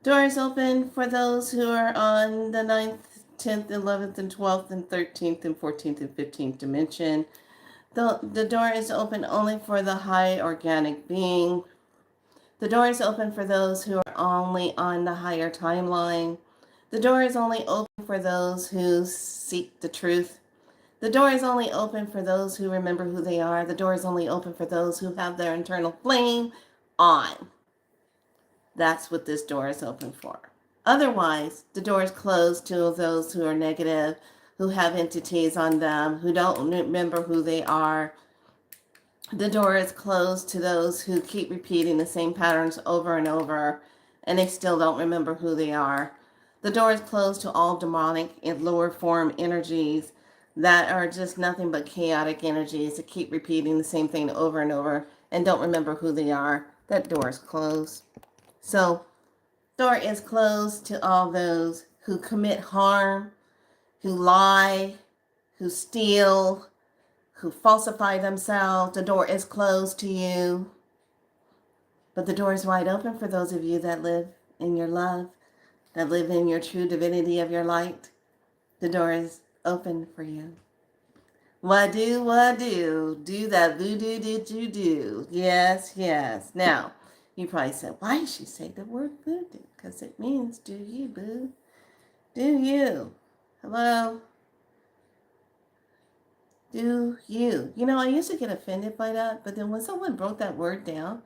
Doors open for those who are on the 9th, 10th, 11th, and 12th, and 13th, and 14th, and 15th dimension. The door is open only for the high organic being. The door is open for those who are only on the higher timeline. The door is only open for those who seek the truth. The door is only open for those who remember who they are. The door is only open for those who have their internal flame on. That's what this door is open for. Otherwise, the door is closed to those who are negative, who have entities on them, who don't remember who they are. The door is closed to those who keep repeating the same patterns over and over, and they still don't remember who they are. The door is closed to all demonic and lower form energies that are just nothing but chaotic energies that keep repeating the same thing over and over and don't remember who they are. That door is closed. So, door is closed to all those who commit harm, who lie, who steal, who falsify themselves. The door is closed to you. But the door is wide open for those of you that live in your love, that live in your true divinity of your light. The door is open for you. What do? Do that voodoo did you do? Yes, yes. Now, you probably said, why did she say the word voodoo? Because it means do you, boo. Do you. Hello? Do you. You know, I used to get offended by that, but then when someone broke that word down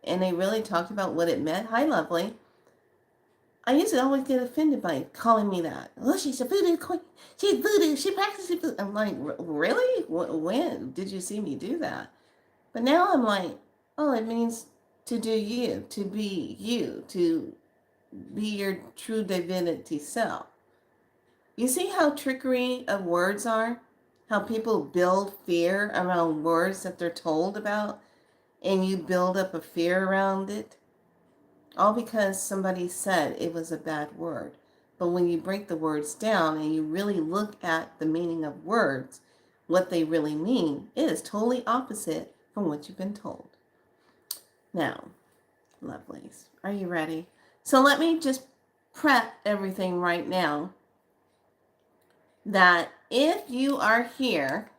and they really talked about what it meant, hi, lovely, I used to always get offended by calling me that. Oh, she's a voodoo queen. She's voodoo. She practices voodoo. I'm like, really? When did you see me do that? But now I'm like, oh, it means to do you, to be your true divinity self. You see how trickery of words are? How people build fear around words that they're told about, and you build up a fear around it? All because somebody said it was a bad word. But when you break the words down and you really look at the meaning of words, what they really mean, it is totally opposite from what you've been told. Now, lovelies, are you ready? So let me just prep everything right now that if you are here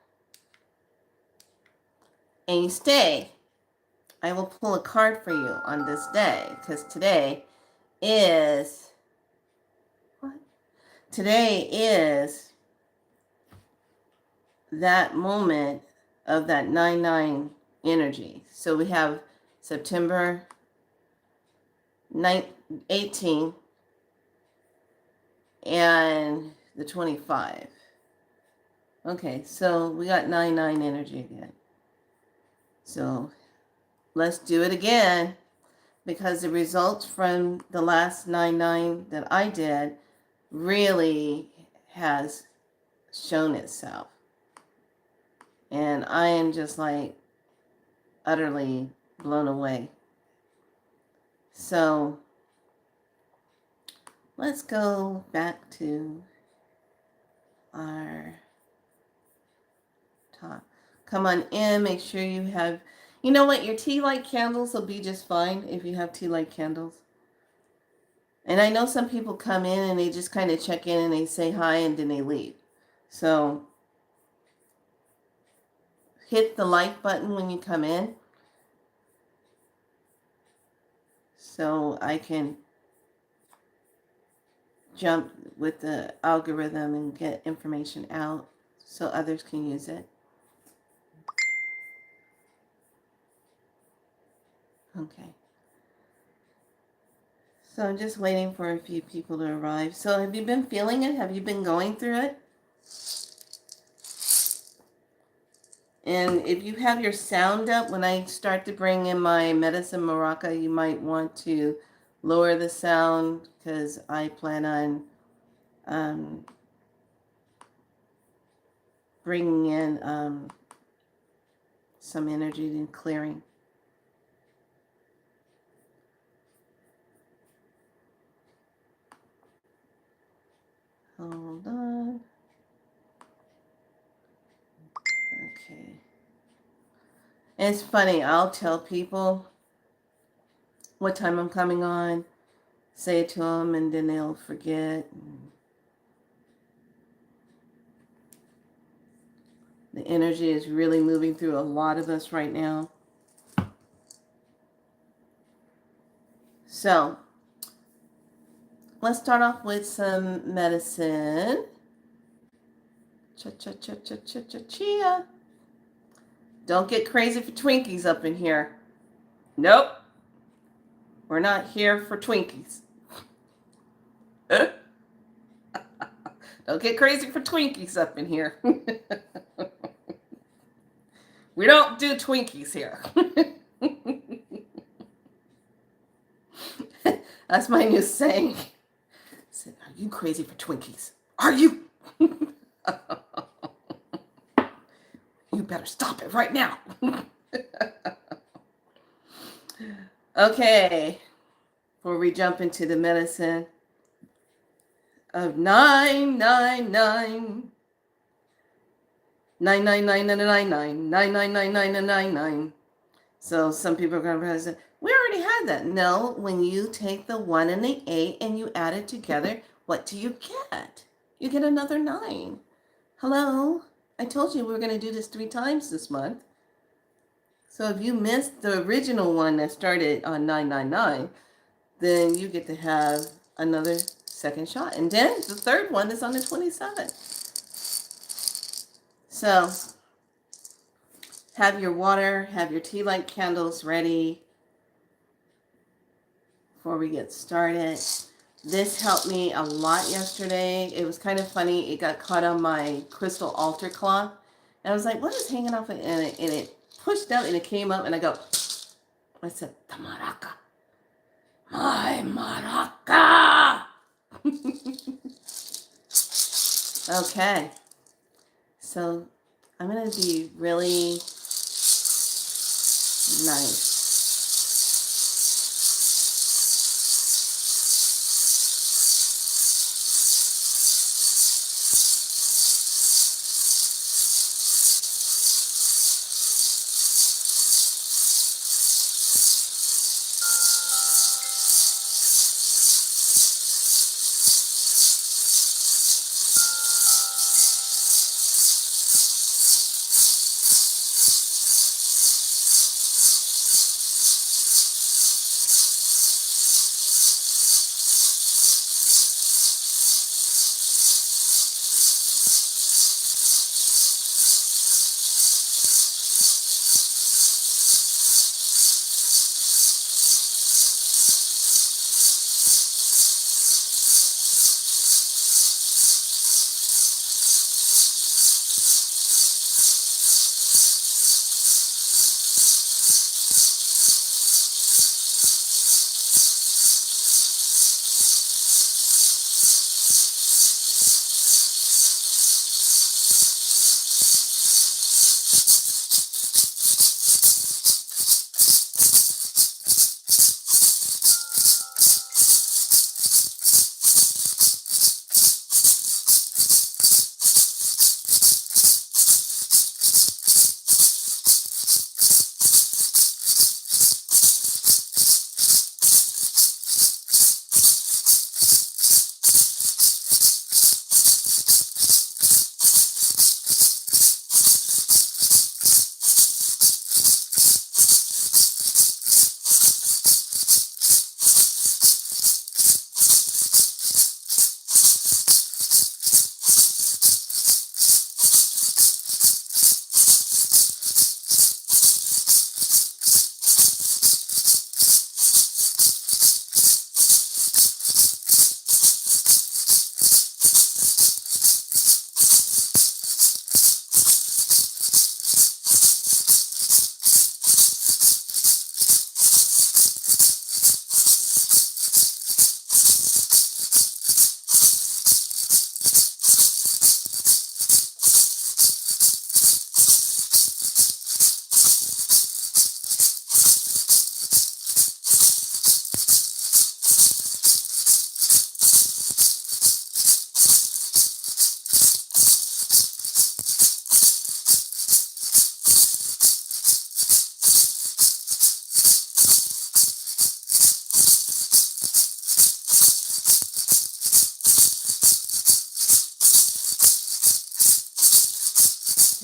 and you stay, I will pull a card for you on this day, because today is that moment of that 9-9 energy. So we have September 18 and the 25. Okay, so we got 9-9 energy again. So let's do it again, because the results from the last 9-9 that I did really has shown itself. And I am just like utterly blown away. So let's go back to our top. Come on in, make sure you have, you know what, your tea light candles will be just fine if you have tea light candles. And I know some people come in and they just kind of check in and they say hi and then they leave. So hit the like button when you come in so I can jump with the algorithm and get information out so others can use it. Okay. So I'm just waiting for a few people to arrive. So have you been feeling it? Have you been going through it? And if you have your sound up, when I start to bring in my medicine maraca, you might want to lower the sound, because I plan on bringing in some energy and clearing. Hold on. Okay. And it's funny, I'll tell people what time I'm coming on. say it to them and then they'll forget. The energy is really moving through a lot of us right now. So, let's start off with some medicine. Chia. Don't get crazy for Twinkies up in here. Nope. We're not here for Twinkies. Don't get crazy for Twinkies up in here. We don't do Twinkies here. That's my new saying. I said, are you crazy for Twinkies? Are you? You better stop it right now. Okay. Before we jump into the medicine of 999. 99999999999. So some people are going to say, we already had that. No, when you take the 1 and the 8 and you add it together, what do you get? You get another 9. Hello? I told you we were going to do this 3 times this month. So if you missed the original one that started on 999, then you get to have another second shot. And then the third one is on the 27th. So have your water, have your tea light candles ready before we get started. This helped me a lot yesterday. It was kind of funny. It got caught on my crystal altar cloth. And I was like, what is hanging off it? And it pushed out and it came up and I go, I said, the maraca. My maraca. Okay. So I'm going to be really nice.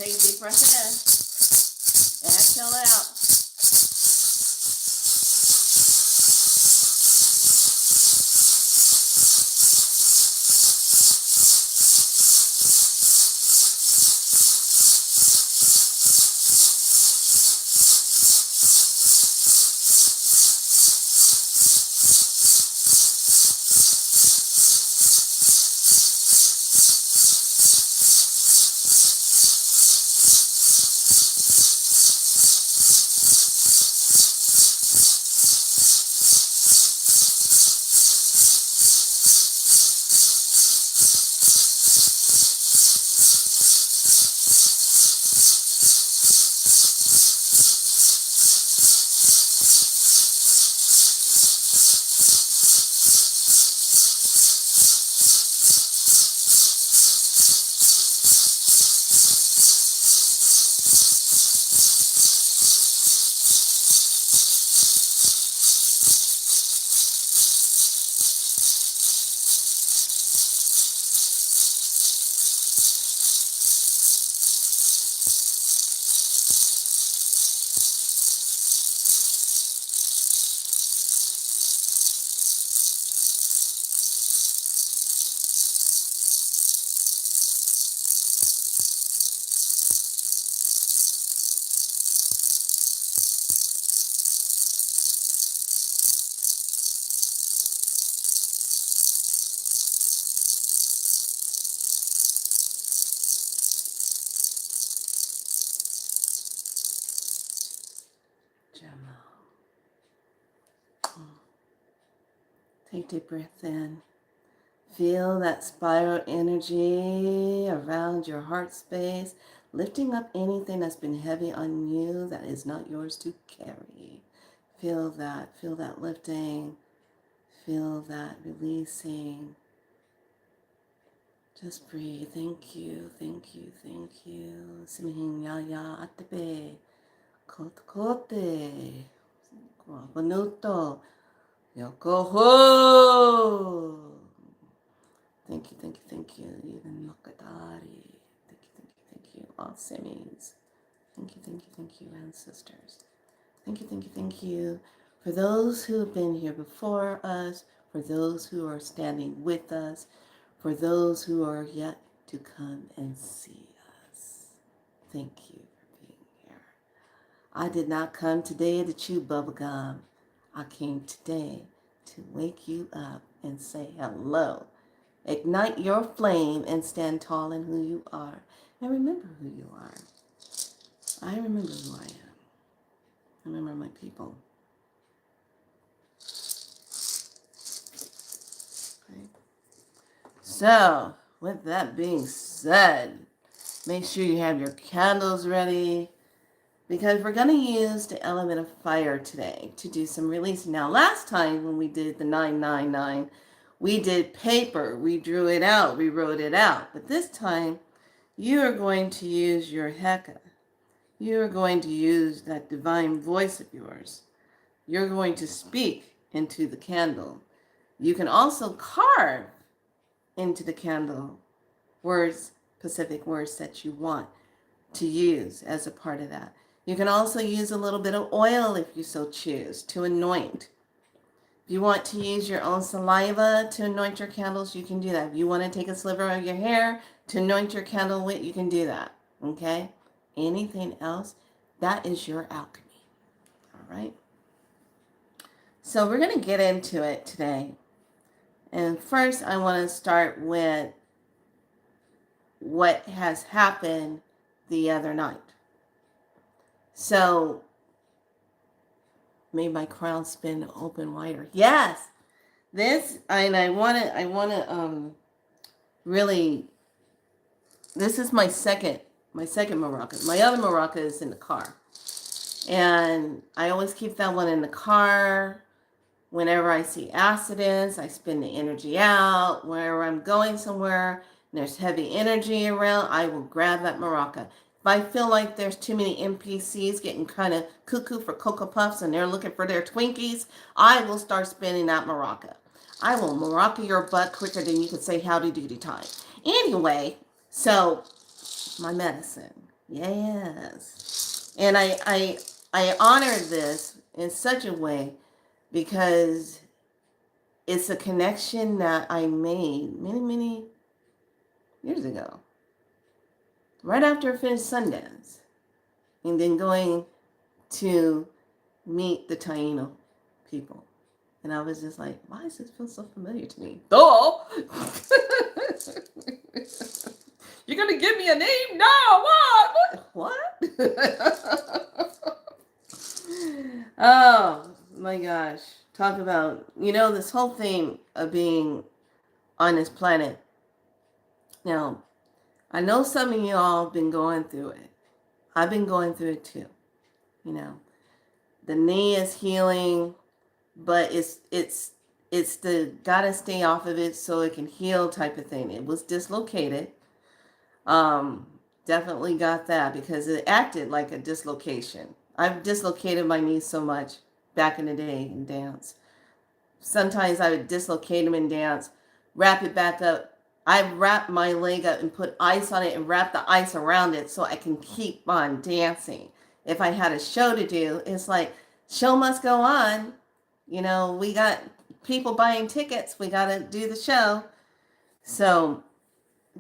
Take a deep breath in. Exhale out. Take a deep breath in. Feel that spiral energy around your heart space, lifting up anything that's been heavy on you that is not yours to carry. Feel that lifting, feel that releasing. Just breathe. Thank you, thank you, thank you. Simihin ya ya atabe, kote kote, banuto. Yokoho! Thank you, thank you, thank you. Even Makadari. Thank you, thank you, thank you. All semis. Thank you, thank you, thank you, ancestors. Thank you, thank you, thank you. For those who have been here before us, for those who are standing with us, for those who are yet to come and see us. Thank you for being here. I did not come today to chew bubblegum. I came today to wake you up and say hello. Ignite your flame and stand tall in who you are. And remember who you are. I remember who I am. I remember my people. Okay. So, with that being said, make sure you have your candles ready, because we're going to use the element of fire today to do some releasing. Now, last time when we did the 999, we did paper. We drew it out. We wrote it out. But this time, you are going to use your Heka. You are going to use that divine voice of yours. You're going to speak into the candle. You can also carve into the candle words, specific words that you want to use as a part of that. You can also use a little bit of oil if you so choose to anoint. If you want to use your own saliva to anoint your candles, you can do that. If you want to take a sliver of your hair to anoint your candle with, you can do that. Okay? Anything else, that is your alchemy. All right? So we're going to get into it today. And first, I want to start with what has happened the other night. So, made my crown spin open wider. Yes, this, and I want to really. This is my second maraca. My other maraca is in the car, and I always keep that one in the car. Whenever I see accidents, I spin the energy out. Whenever I'm going somewhere and there's heavy energy around, I will grab that maraca. If I feel like there's too many NPCs getting kind of cuckoo for Cocoa Puffs and they're looking for their Twinkies, I will start spinning that maraca. I will maraca your butt quicker than you could say howdy doody time. Anyway, so my medicine. Yes. And I honor this in such a way because it's a connection that I made many, many years ago. Right after I finished Sundance. And then going to meet the Taino people. And I was just like, why does this feel so familiar to me? Duh! You're going to give me a name? No, what? Oh, my gosh. Talk about, this whole thing of being on this planet. Now, I know some of y'all been going through it. I've been going through it too. The knee is healing, but it's the gotta stay off of it so it can heal type of thing. It was dislocated. Definitely got that because it acted like a dislocation. I've dislocated my knee so much back in the day in dance. Sometimes I would dislocate them in dance, wrap it back up. I wrap my leg up and put ice on it and wrap the ice around it so I can keep on dancing. If I had a show to do, it's like, show must go on. We got people buying tickets. We got to do the show. So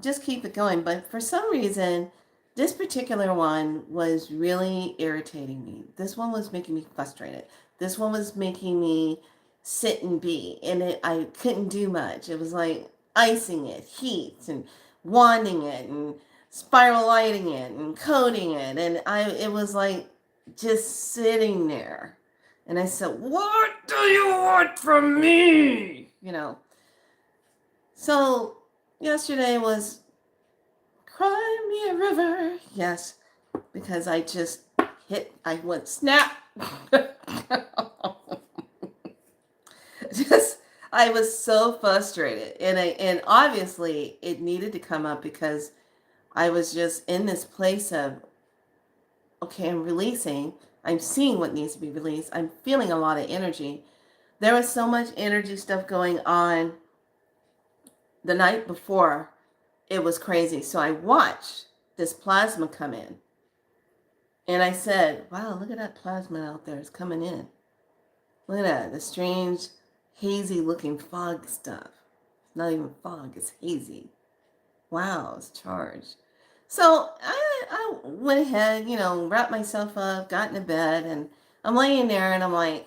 just keep it going. But for some reason, this particular one was really irritating me. This one was making me frustrated. This one was making me sit and be. And I couldn't do much. It was like icing it, heat, and wanding it, and spiral lighting it, and coating it. And it was like just sitting there. And I said, what do you want from me? So yesterday was Cry Me a River. Yes, because I went snap. I was so frustrated. And obviously it needed to come up because I was just in this place of, okay, I'm releasing. I'm seeing what needs to be released. I'm feeling a lot of energy. There was so much energy stuff going on the night before. It was crazy. So I watched this plasma come in. And I said, wow, look at that plasma out there. It's coming in. Look at that. The strange, hazy looking fog stuff. It's not even fog. It's hazy. Wow, it's charged. So I went ahead, wrapped myself up, got into bed, and I'm laying there and I'm like,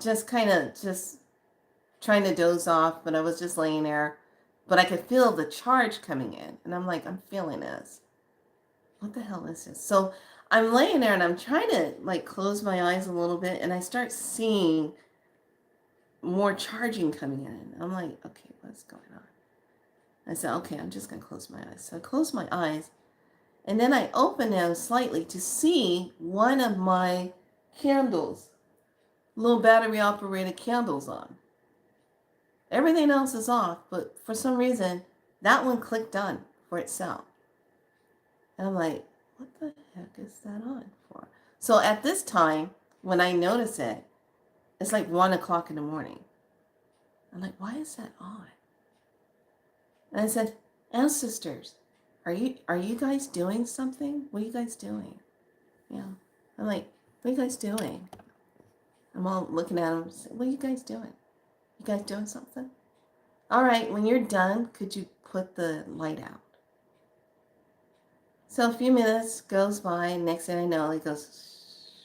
just trying to doze off, but I was just laying there. But I could feel the charge coming in. And I'm like, I'm feeling this. What the hell is this? So I'm laying there and I'm trying to close my eyes a little bit. And I start seeing more charging coming in. I'm like, okay, what's going on? I said, okay, I'm just going to close my eyes. So I closed my eyes. And then I opened them slightly to see one of my candles, little battery operated candles on. Everything else is off, but for some reason, that one clicked on for itself. And I'm like, what the heck is that on for? So at this time, when I notice it, it's like 1 o'clock in the morning. I'm like, why is that on? And I said, ancestors, are you guys doing something? What are you guys doing? I'm like, what are you guys doing? I'm all looking at them, what are you guys doing? You guys doing something? All right, when you're done, could you put the light out? So a few minutes goes by, next thing I know, it goes,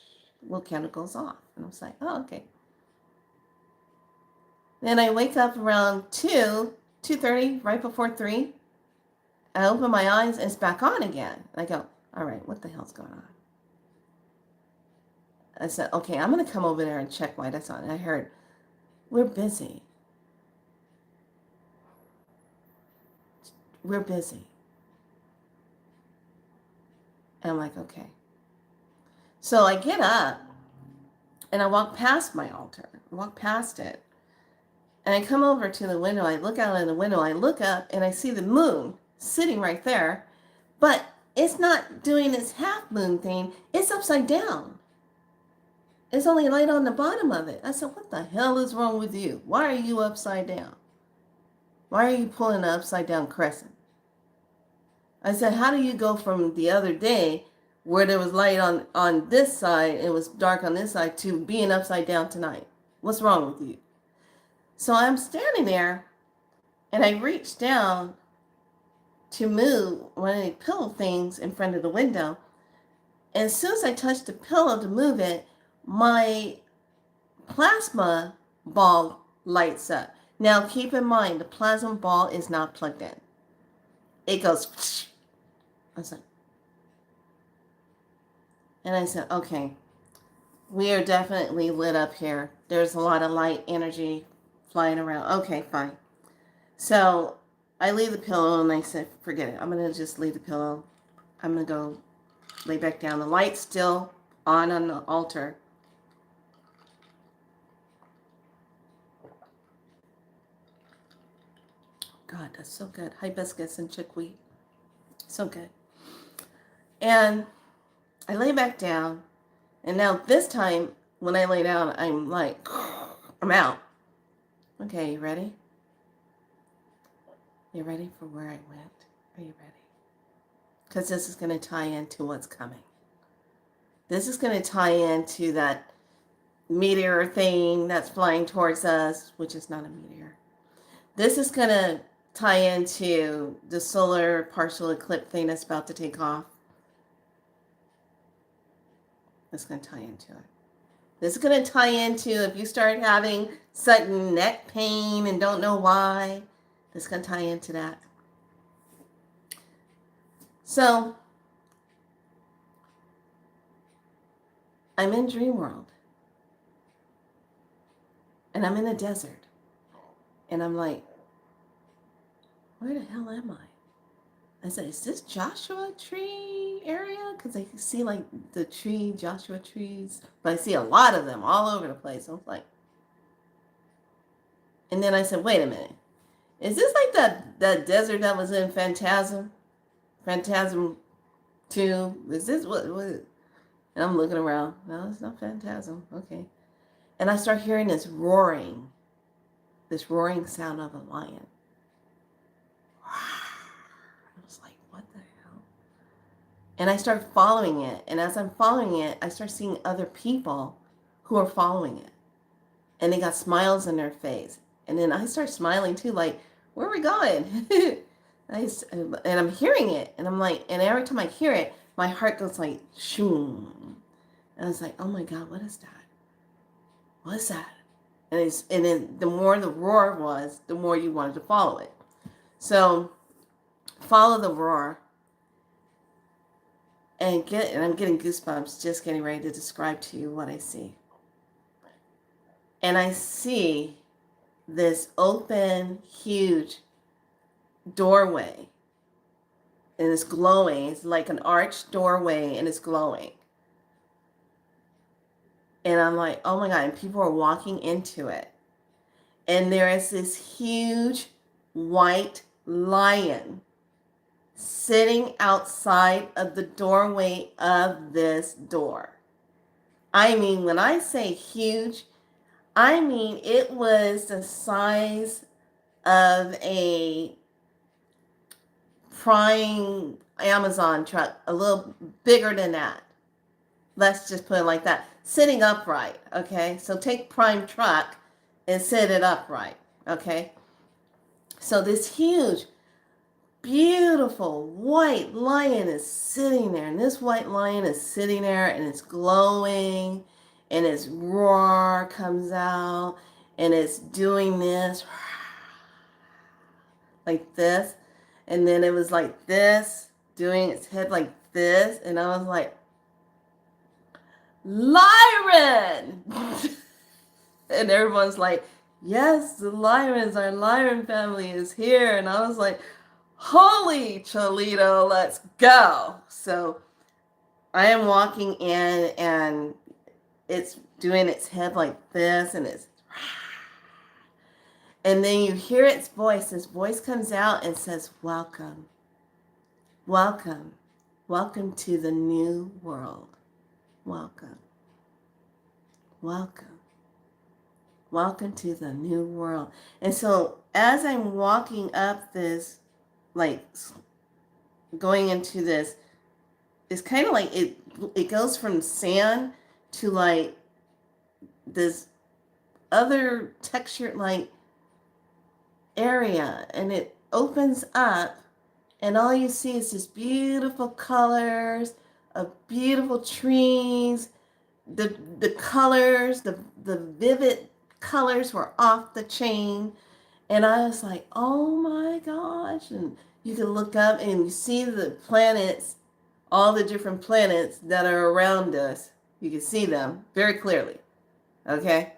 little candle goes off. And I was like, oh, okay. Then I wake up around 2:30, right before 3. I open my eyes and it's back on again. And I go, all right, what the hell's going on? I said, okay, I'm going to come over there and check why that's on. And I heard, we're busy. We're busy. And I'm like, okay. So I get up and I walk past my altar. I walk past it. And I come over to the window. I look out of the window. I look up and I see the moon sitting right there. But it's not doing this half moon thing. It's upside down. It's only light on the bottom of it. I said, what the hell is wrong with you? Why are you upside down? Why are you pulling an upside down crescent? I said, how do you go from the other day where there was light on this side, it was dark on this side, to being upside down tonight? What's wrong with you? So I'm standing there and I reached down to move one of the pillow things in front of the window. And as soon as I touched the pillow to move it, my plasma ball lights up. Now keep in mind, the plasma ball is not plugged in. It goes, I was like, and I said, okay, we are definitely lit up here. There's a lot of light energy flying around. Okay, fine. So I leave the pillow and I said, forget it. I'm going to just leave the pillow. I'm going to go lay back down. The light's still on the altar. God, that's so good. Hibiscus and chickweed. So good. And I lay back down. And now this time, when I lay down, I'm like, I'm out. Okay, you ready? You ready for where I went? Are you ready? Because this is going to tie into what's coming. This is going to tie into that meteor thing that's flying towards us, which is not a meteor. This is going to tie into the solar partial eclipse thing that's about to take off. It's going to tie into it. This is going to tie into if you start having sudden neck pain and don't know why. This is going to tie into that. So, I'm in dream world. And I'm in a desert. And I'm like, where the hell am I? I said, is this Joshua tree area? Because I see like the tree, Joshua trees. But I see a lot of them all over the place. I was like, and then I said, wait a minute. Is this like that desert that was in Phantasm? Phantasm 2? Is this what? And I'm looking around. No, it's not Phantasm. Okay. And I start hearing this roaring sound of a lion. I was like, what the hell? And I start following it. And as I'm following it, I start seeing other people who are following it. And they got smiles on their face. And then I start smiling too, like, where are we going? And I'm hearing it. And I'm like, and every time I hear it, my heart goes like, shoom. And I was like, oh my God, what is that? What is that? And then the more the roar was, the more you wanted to follow it. So follow the roar. And I'm getting goosebumps just getting ready to describe to you what I see. And I see this open, huge doorway. And it's glowing. It's like an arched doorway and it's glowing. And I'm like, oh my God. And people are walking into it. And there is this huge white lion sitting outside of the doorway of this door. I mean, when I say huge, I mean it was the size of a prime Amazon truck, a little bigger than that. Let's just put it like that. Sitting upright, okay? So take prime truck and sit it upright, okay? So this huge, beautiful white lion is sitting there. And this white lion is sitting there and it's glowing and its roar comes out and it's doing this like this. And then it was like this, doing its head like this. And I was like, Lyran! And everyone's like, yes, the Lyrans, our Lyran family is here. And I was like, holy Cholito, let's go. So I am walking in and it's doing its head like this and it's, and then you hear its voice. Its voice comes out and says, welcome, welcome, welcome to the new world. Welcome, welcome. Welcome to the new world. And so as I'm walking up this like going into this, it's kind of like it goes from sand to like this other textured like area, and it opens up, and all you see is just beautiful colors of beautiful trees. The colors, the vivid colors were off the chain. And I was like, oh my gosh. And you can look up and you see the planets, all the different planets that are around us. You can see them very clearly. Okay?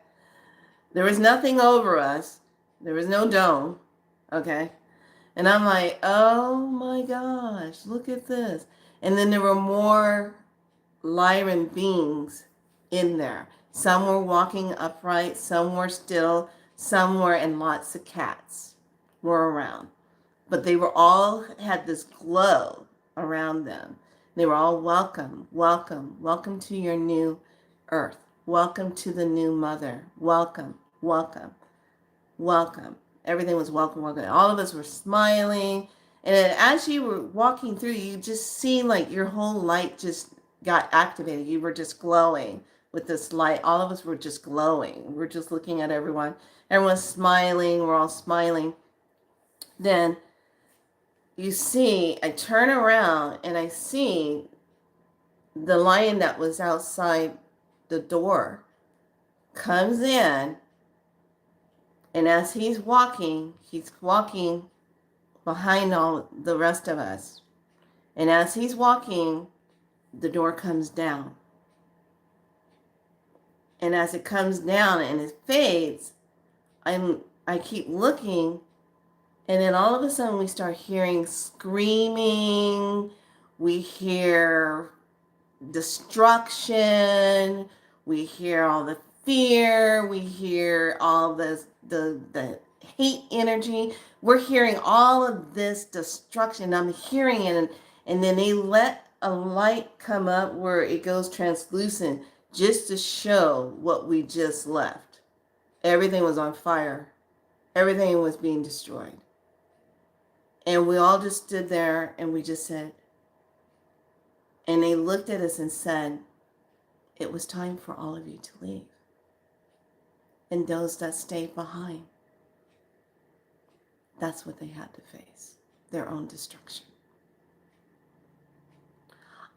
There was nothing over us. There was no dome. Okay? And I'm like, oh my gosh, look at this. And then there were more Lyran beings in there. Some were walking upright, some were still, some were, and lots of cats were around. But they were all had this glow around them. They were all welcome, welcome, welcome to your new earth. Welcome to the new mother. Welcome, welcome, welcome. Everything was welcome, welcome. All of us were smiling. And as you were walking through, you just see like your whole light just got activated. You were just glowing with this light. All of us were just glowing. We're just looking at everyone. Everyone's smiling. We're all smiling. Then you see, I turn around and I see the lion that was outside the door comes in. And as he's walking behind all the rest of us. And as he's walking, the door comes down. And as it comes down and it fades, I keep looking, and then all of a sudden we start hearing screaming, we hear destruction, we hear all the fear, we hear all the hate energy. We're hearing all of this destruction. I'm hearing it, and then they let a light come up where it goes translucent just to show what we just left. Everything was on fire. Everything was being destroyed. And we all just stood there and we just said, and they looked at us and said, it was time for all of you to leave. And those that stayed behind, that's what they had to face, their own destruction.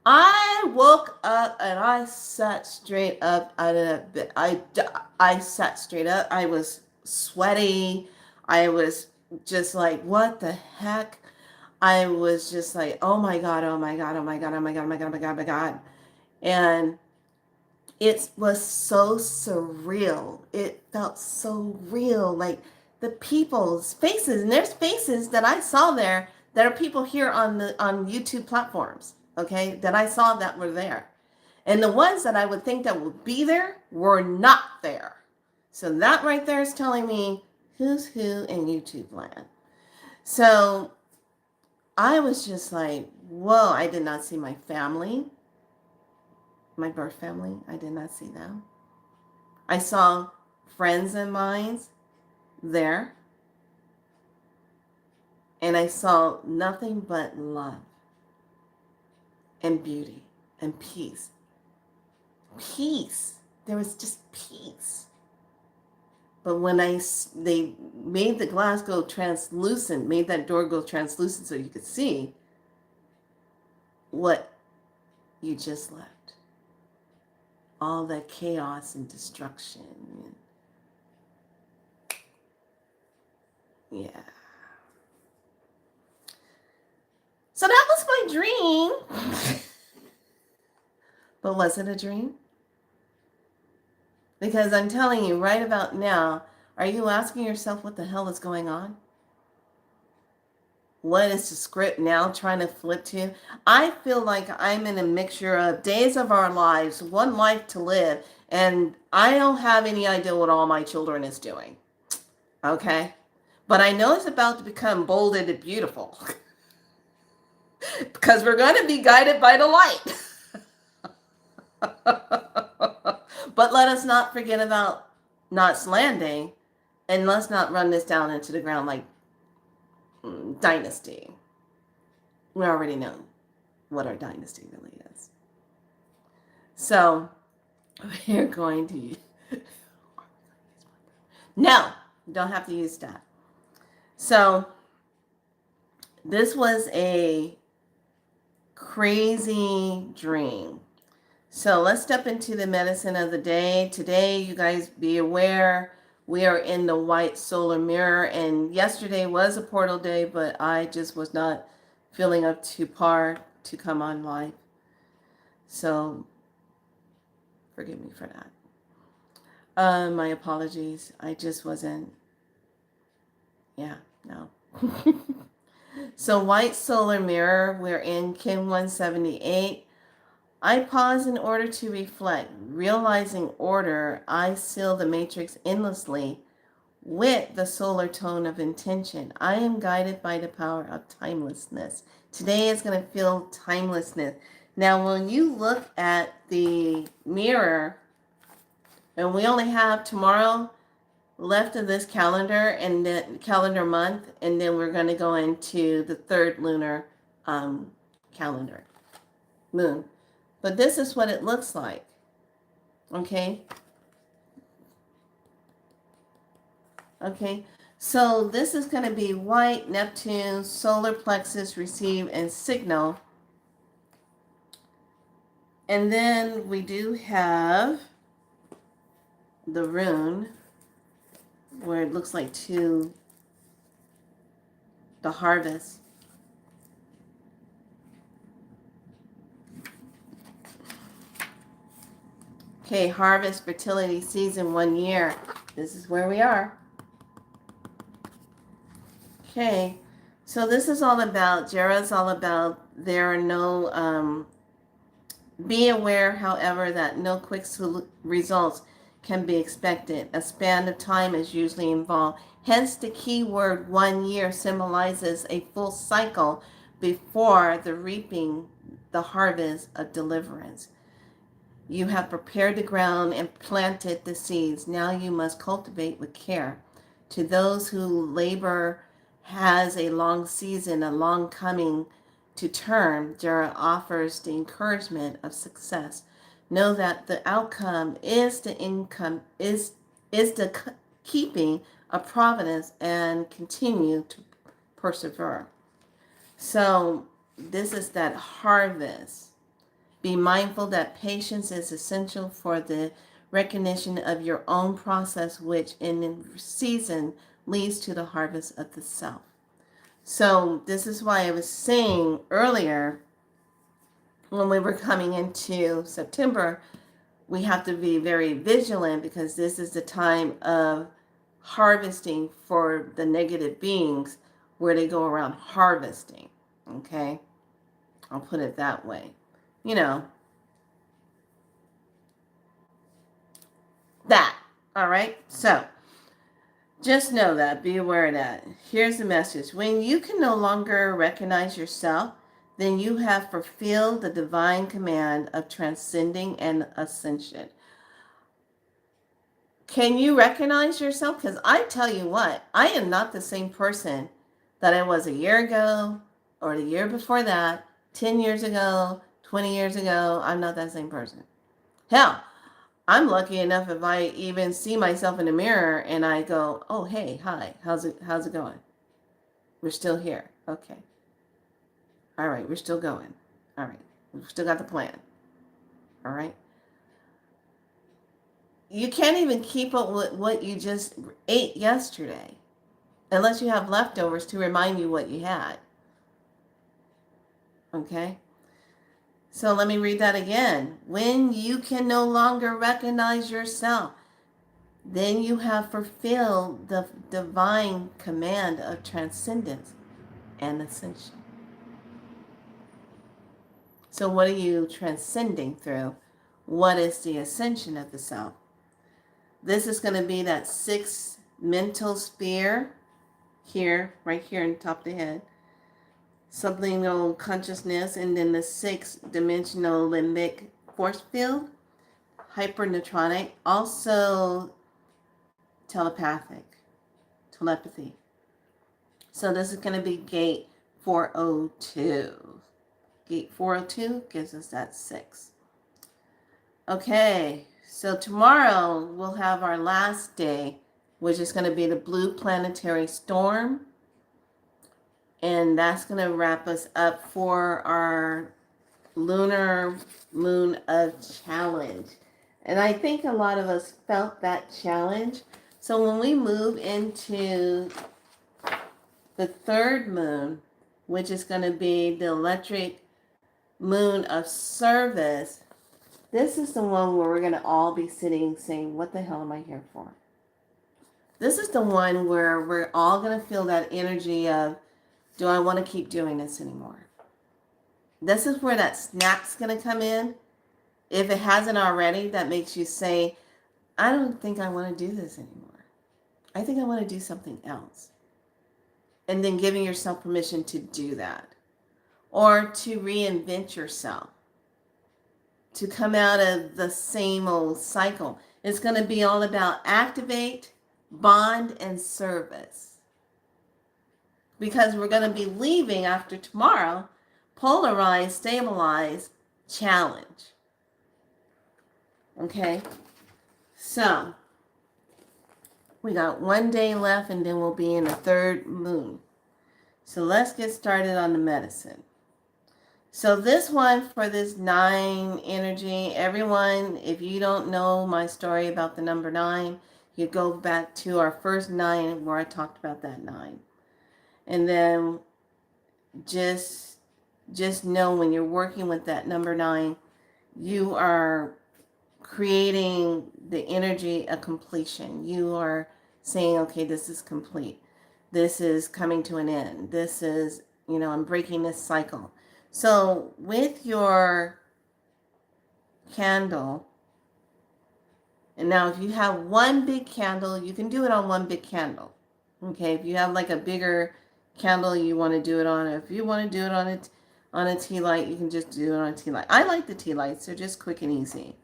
I woke up and I sat straight up out of that bed. I sat straight up. I was sweaty. I was just like, what the heck? I was just like, oh my God, oh my God, oh my God, oh my God, oh my God, oh my God, oh my God. And it was so surreal. It felt so real. Like the people's faces, and there's faces that I saw there that are people here on YouTube platforms, okay, that I saw that were there. And the ones that I would think that would be there were not there. So that right there is telling me who's who in YouTube land. So I was just like, whoa, I did not see my family, my birth family. I did not see them. I saw friends of mine there. And I saw nothing but love and beauty and peace. Peace. There was just peace. But when they made the glass go translucent, made that door go translucent so you could see what you just left. All that chaos and destruction. Yeah. So that was my dream. But was it a dream? Because I'm telling you right about now, are you asking yourself what the hell is going on? What is the script now trying to flip to? I feel like I'm in a mixture of Days of Our Lives, One Life to Live, and I don't have any idea what all my children is doing. Okay? But I know it's about to become bolded and beautiful. Because we're going to be guided by the light. But let us not forget about Knots Landing, and let's not run this down into the ground like Dynasty. we already know what our dynasty really is. So we're going to use... No, don't have to use that. So this was a crazy dream. So let's step into the medicine of the day. Today, you guys be aware, we are in the white solar mirror. And yesterday was a portal day, but I just was not feeling up to par to come on live. So forgive me for that. My apologies. I just wasn't. Yeah, no. So white solar mirror, we're in Kim 178. I pause in order to reflect. Realizing order, I seal the matrix endlessly with the solar tone of intention. I am guided by the power of timelessness. Today is going to feel timelessness. Now, when you look at the mirror, and we only have tomorrow left of this calendar and the calendar month, and then we're going to go into the third lunar calendar moon. But this is what it looks like. Okay. Okay. So this is going to be white, Neptune, solar plexus, receive, and signal. And then we do have the rune, where it looks like the harvest. Okay, harvest, fertility, season, 1 year. This is where we are. Okay, so this is all about, Jera's all about, there are no, be aware, however, that no quick results can be expected. A span of time is usually involved. Hence, the key word 1 year symbolizes a full cycle before the reaping the harvest of deliverance. You have prepared the ground and planted the seeds. Now you must cultivate with care. To those who labor has a long season, a long coming to term, Jera offers the encouragement of success. Know that the outcome is the income, is the keeping of providence, and continue to persevere. So this is that harvest. Be mindful that patience is essential for the recognition of your own process, which in season leads to the harvest of the self. So this is why I was saying earlier, when we were coming into September, we have to be very vigilant, because this is the time of harvesting for the negative beings, where they go around harvesting. Okay? I'll put it that way. You know, that. All right? So, just know that. Be aware of that. Here's the message. When you can no longer recognize yourself, then you have fulfilled the divine command of transcending and ascension. Can you recognize yourself? Because I tell you what, I am not the same person that I was a year ago, or the year before that, 10 years ago, 20 years ago. I'm not that same person. Hell, I'm lucky enough if I even see myself in the mirror and I go, oh, hey, hi, how's it going? We're still here. Okay. All right, we're still going. All right, we've still got the plan. All right. You can't even keep up with what you just ate yesterday, unless you have leftovers to remind you what you had. Okay? So let me read that again. When you can no longer recognize yourself, then you have fulfilled the divine command of transcendence and ascension. So what are you transcending through? What is the ascension of the self? This is going to be that sixth mental sphere here, right here on top of the head. Subliminal consciousness, and then the sixth dimensional limbic force field, hyperneutronic, also telepathy. So this is going to be gate 402. Gate 402 gives us that 6. Okay, so tomorrow we'll have our last day, which is going to be the blue planetary storm. And that's going to wrap us up for our lunar moon of challenge. And I think a lot of us felt that challenge. So when we move into the third moon, which is going to be the electric moon of service, this is the one where we're going to all be sitting saying, what the hell am I here for? This is the one where we're all going to feel that energy of, do I want to keep doing this anymore? This is where that snap's going to come in. If it hasn't already, that makes you say, I don't think I want to do this anymore. I think I want to do something else. And then giving yourself permission to do that. Or to reinvent yourself. To come out of the same old cycle. It's going to be all about activate, bond, and service. Because we're going to be leaving after tomorrow, polarize, stabilize, challenge. Okay? So, we got 1 day left and then we'll be in the third moon. So let's get started on the medicine. So this one for this 9 energy, everyone, if you don't know my story about the number 9, you go back to our first 9 where I talked about that 9. And then just know when you're working with that number 9, you are creating the energy of completion. You are saying, okay, this is complete. This is coming to an end. This is, I'm breaking this cycle. So with your candle, and now if you have one big candle, you can do it on one big candle. Okay, if you have like a bigger candle you want to do it on, or if you want to do it on a tea light, you can just do it on a tea light. I like the tea lights. They're just quick and easy.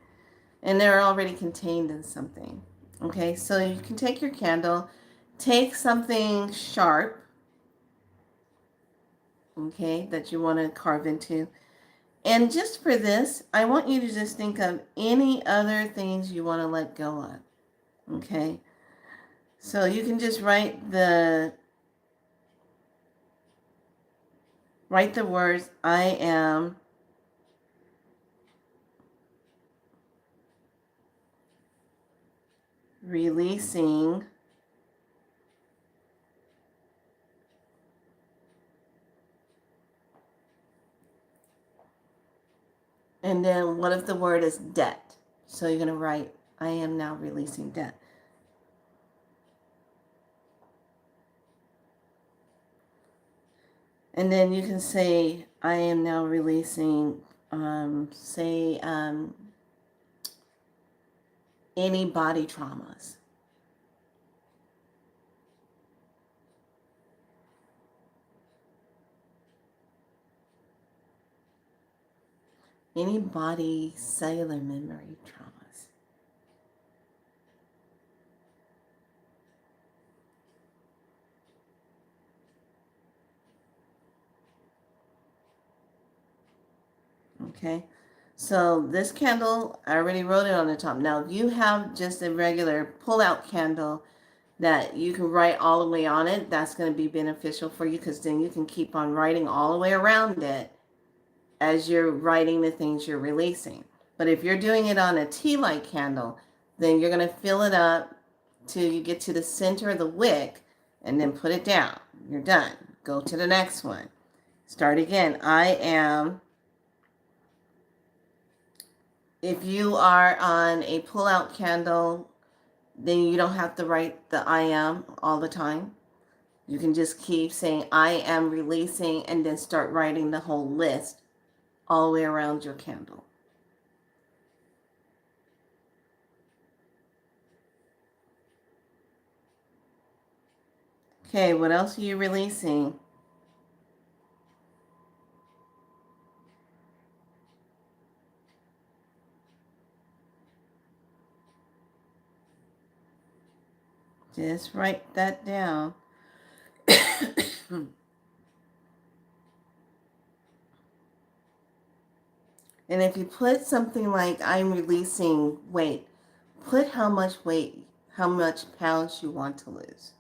And they're already contained in something. Okay, so you can take your candle, take something sharp, okay, that you want to carve into. And just for this, I want you to just think of any other things you want to let go of. Okay, so you can just write the words, I am releasing and then what if the word is debt? So you're going to write, I am now releasing debt. And then you can say, I am now releasing, any body traumas. Any body cellular memory traumas. Okay, so this candle, I already wrote it on the top. Now, if you have just a regular pull-out candle that you can write all the way on it, that's going to be beneficial for you because then you can keep on writing all the way around it as you're writing the things you're releasing. But if you're doing it on a tea light candle, then you're going to fill it up till you get to the center of the wick and then put it down. You're done. Go to the next one. Start again. I am. If you are on a pull-out candle, then you don't have to write the I am all the time. You can just keep saying I am releasing and then start writing the whole list all the way around your candle. Okay, what else are you releasing? Just write that down. And if you put something like I'm releasing weight, put how much weight, how much pounds you want to lose.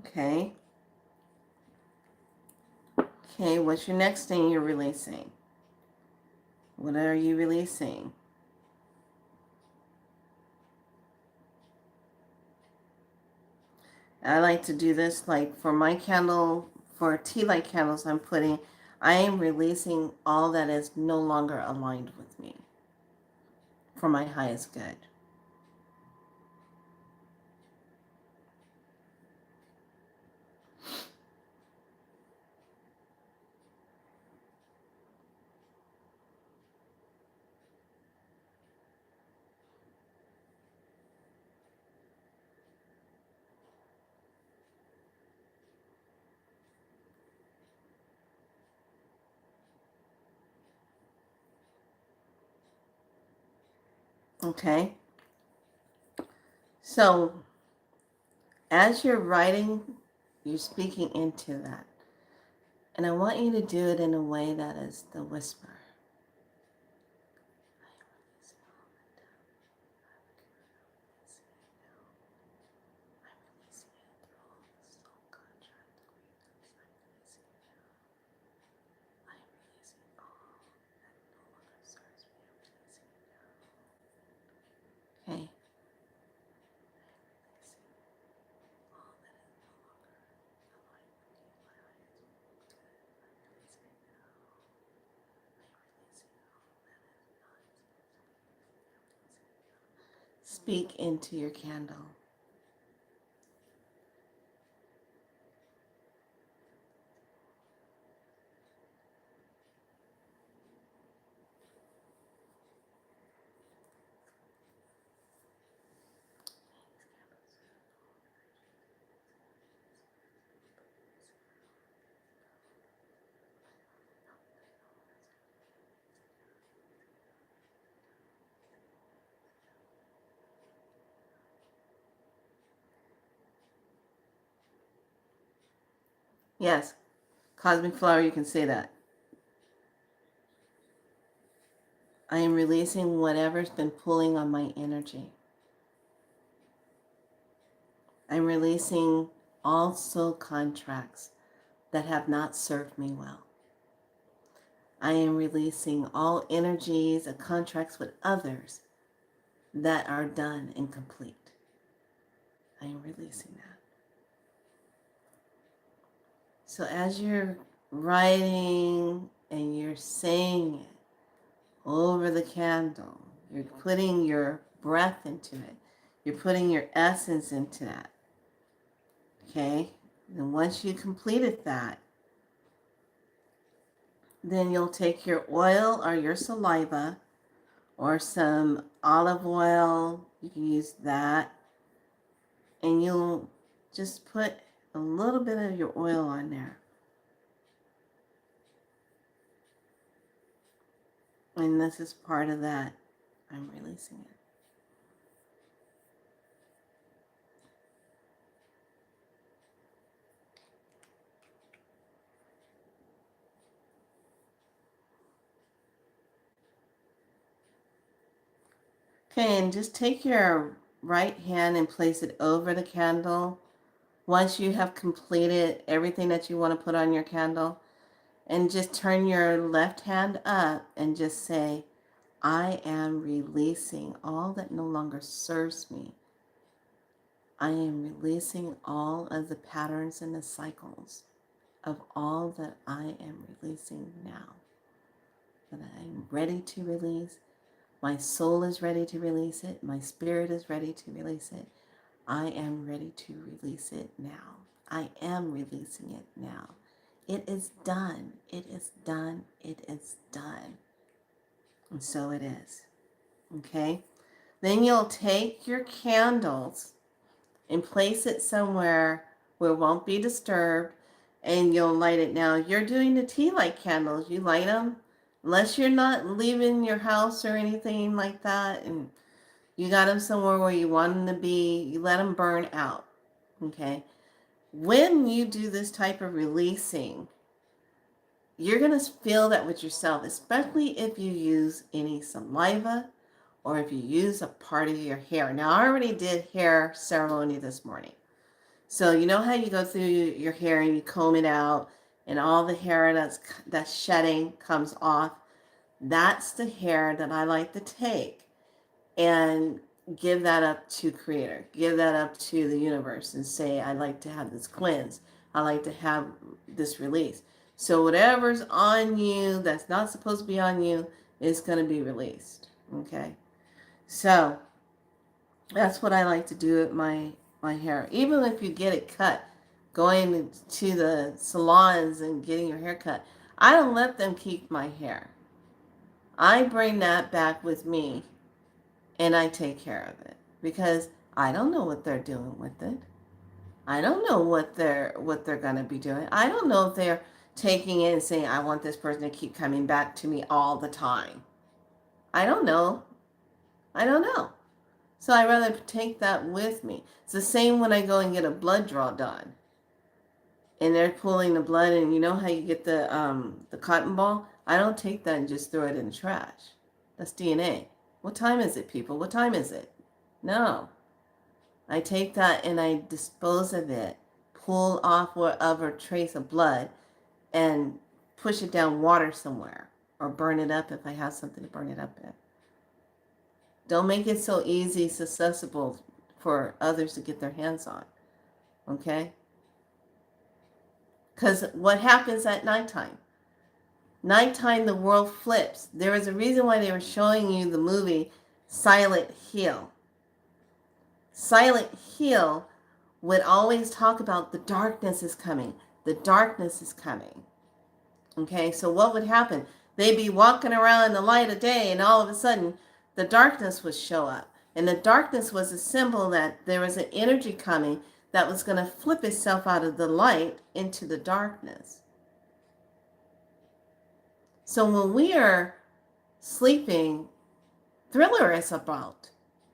Okay. Okay, what's your next thing you're releasing? What are you releasing? I like to do this like for my candle, for tea light candles I am releasing all that is no longer aligned with me for my highest good. Okay? So, as you're writing, you're speaking into that. And I want you to do it in a way that is the whisper. Okay. Speak into your candle. Yes, Cosmic Flower, you can say that. I am releasing whatever's been pulling on my energy. I'm releasing all soul contracts that have not served me well. I am releasing all energies and contracts with others that are done and complete. I am releasing that. So as you're writing and you're saying it over the candle, you're putting your breath into it. You're putting your essence into that. Okay? And once you completed that, then you'll take your oil or your saliva or some olive oil. You can use that. And you'll just put a little bit of your oil on there. And this is part of that. I'm releasing it. Okay, and just take your right hand and place it over the candle. Once you have completed everything that you want to put on your candle, and just turn your left hand up and just say, I am releasing all that no longer serves me. I am releasing all of the patterns and the cycles of all that I am releasing now. That I am ready to release. My soul is ready to release it. My spirit is ready to release it. I am ready to release it now. I am releasing it now. It is done. It is done. It is done. And so it is. Okay? Then you'll take your candles and place it somewhere where it won't be disturbed, and you'll light it. Now, you're doing the tea light candles. You light them, unless you're not leaving your house or anything like that, and you got them somewhere where you want them to be, you let them burn out, okay? When you do this type of releasing, you're going to feel that with yourself, especially if you use any saliva or if you use a part of your hair. Now, I already did hair ceremony this morning. So you know how you go through your hair and you comb it out and all the hair that's shedding comes off? That's the hair that I like to take and give that up to Creator. Give that up to the universe and say, I like to have this cleanse. I like to have this release. So whatever's on you that's not supposed to be on you is going to be released. Okay? So that's what I like to do with my hair. Even if you get it cut, going to the salons and getting your hair cut, I don't let them keep my hair. I bring that back with me and I take care of it because I don't know what they're doing with it. I don't know what they're going to be doing. I don't know if they're taking it and saying, I want this person to keep coming back to me all the time. I don't know. So I'd rather take that with me. It's the same when I go and get a blood draw done. And they're pulling the blood, and you know how you get the cotton ball? I don't take that and just throw it in the trash. That's DNA. What time is it, people? What time is it? No. I take that and I dispose of it, pull off whatever trace of blood, and push it down water somewhere, or burn it up if I have something to burn it up in. Don't make it so easy, accessible for others to get their hands on. Okay? Because what happens at nighttime? Nighttime, the world flips. There is a reason why they were showing you the movie Silent Hill. Silent Hill would always talk about the darkness is coming. The darkness is coming. Okay, so what would happen? They'd be walking around in the light of day, and all of a sudden, the darkness would show up. And the darkness was a symbol that there was an energy coming that was going to flip itself out of the light into the darkness. So when we are sleeping, Thriller is about.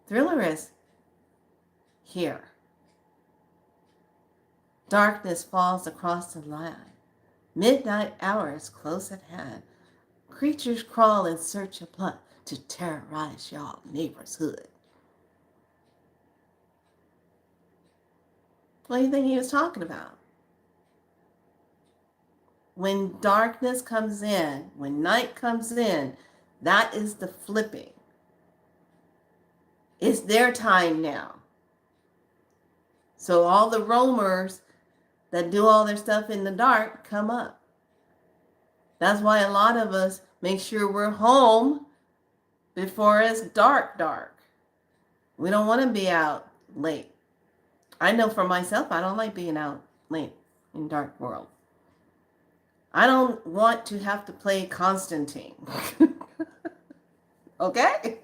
Thriller is here. Darkness falls across the land. Midnight hour is close at hand. Creatures crawl in search of blood to terrorize y'all neighbor's hood. What do you think he was talking about? When darkness comes in, when night comes in, that is the flipping. It's their time now. So all the roamers that do all their stuff in the dark come up. That's why a lot of us make sure we're home before it's dark. We don't want to be out late. I know for myself, I don't like being out late in dark world. I don't want to have to play Constantine. Okay?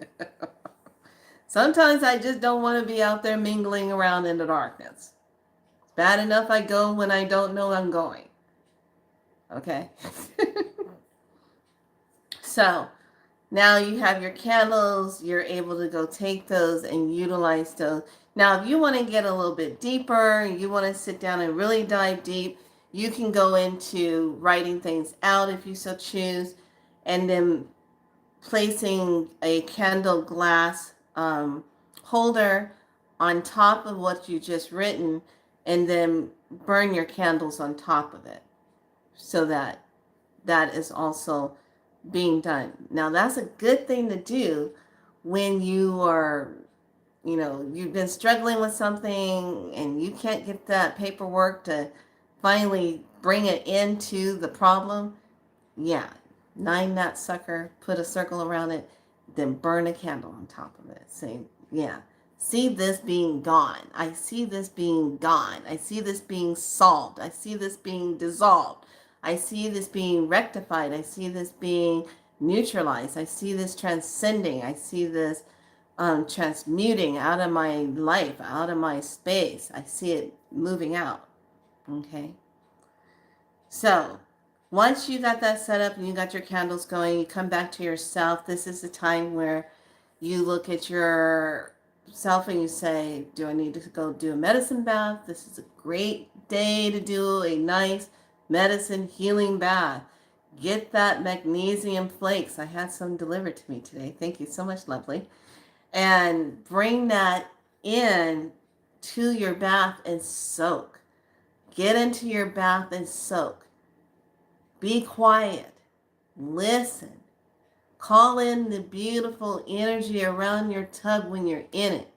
Sometimes I just don't want to be out there mingling around in the darkness. It's bad enough I go when I don't know I'm going. Okay? So, now you have your candles. You're able to go take those and utilize those. Now, if you want to get a little bit deeper, you want to sit down and really dive deep, you can go into writing things out if you so choose, and then placing a candle glass holder on top of what you just written, and then burn your candles on top of it, so that is also being done. Now, that's a good thing to do when you are, you've been struggling with something and you can't get that paperwork to finally bring it into the problem. Yeah, 9 that sucker, put a circle around it, then burn a candle on top of it. Say, yeah, see this being gone. I see this being gone. I see this being solved. I see this being dissolved. I see this being rectified. I see this being neutralized. I see this transcending. I see this transmuting out of my life, out of my space. I see it moving out. Okay. So once you got that set up and you got your candles going, you come back to yourself. This is the time where you look at yourself and you say, do I need to go do a medicine bath? This is a great day to do a nice medicine healing bath. Get that magnesium flakes. I had some delivered to me today. Thank you so much, lovely. And bring that in to your bath and soak. Get into your bath and soak. Be quiet. Listen. Call in the beautiful energy around your tub when you're in it.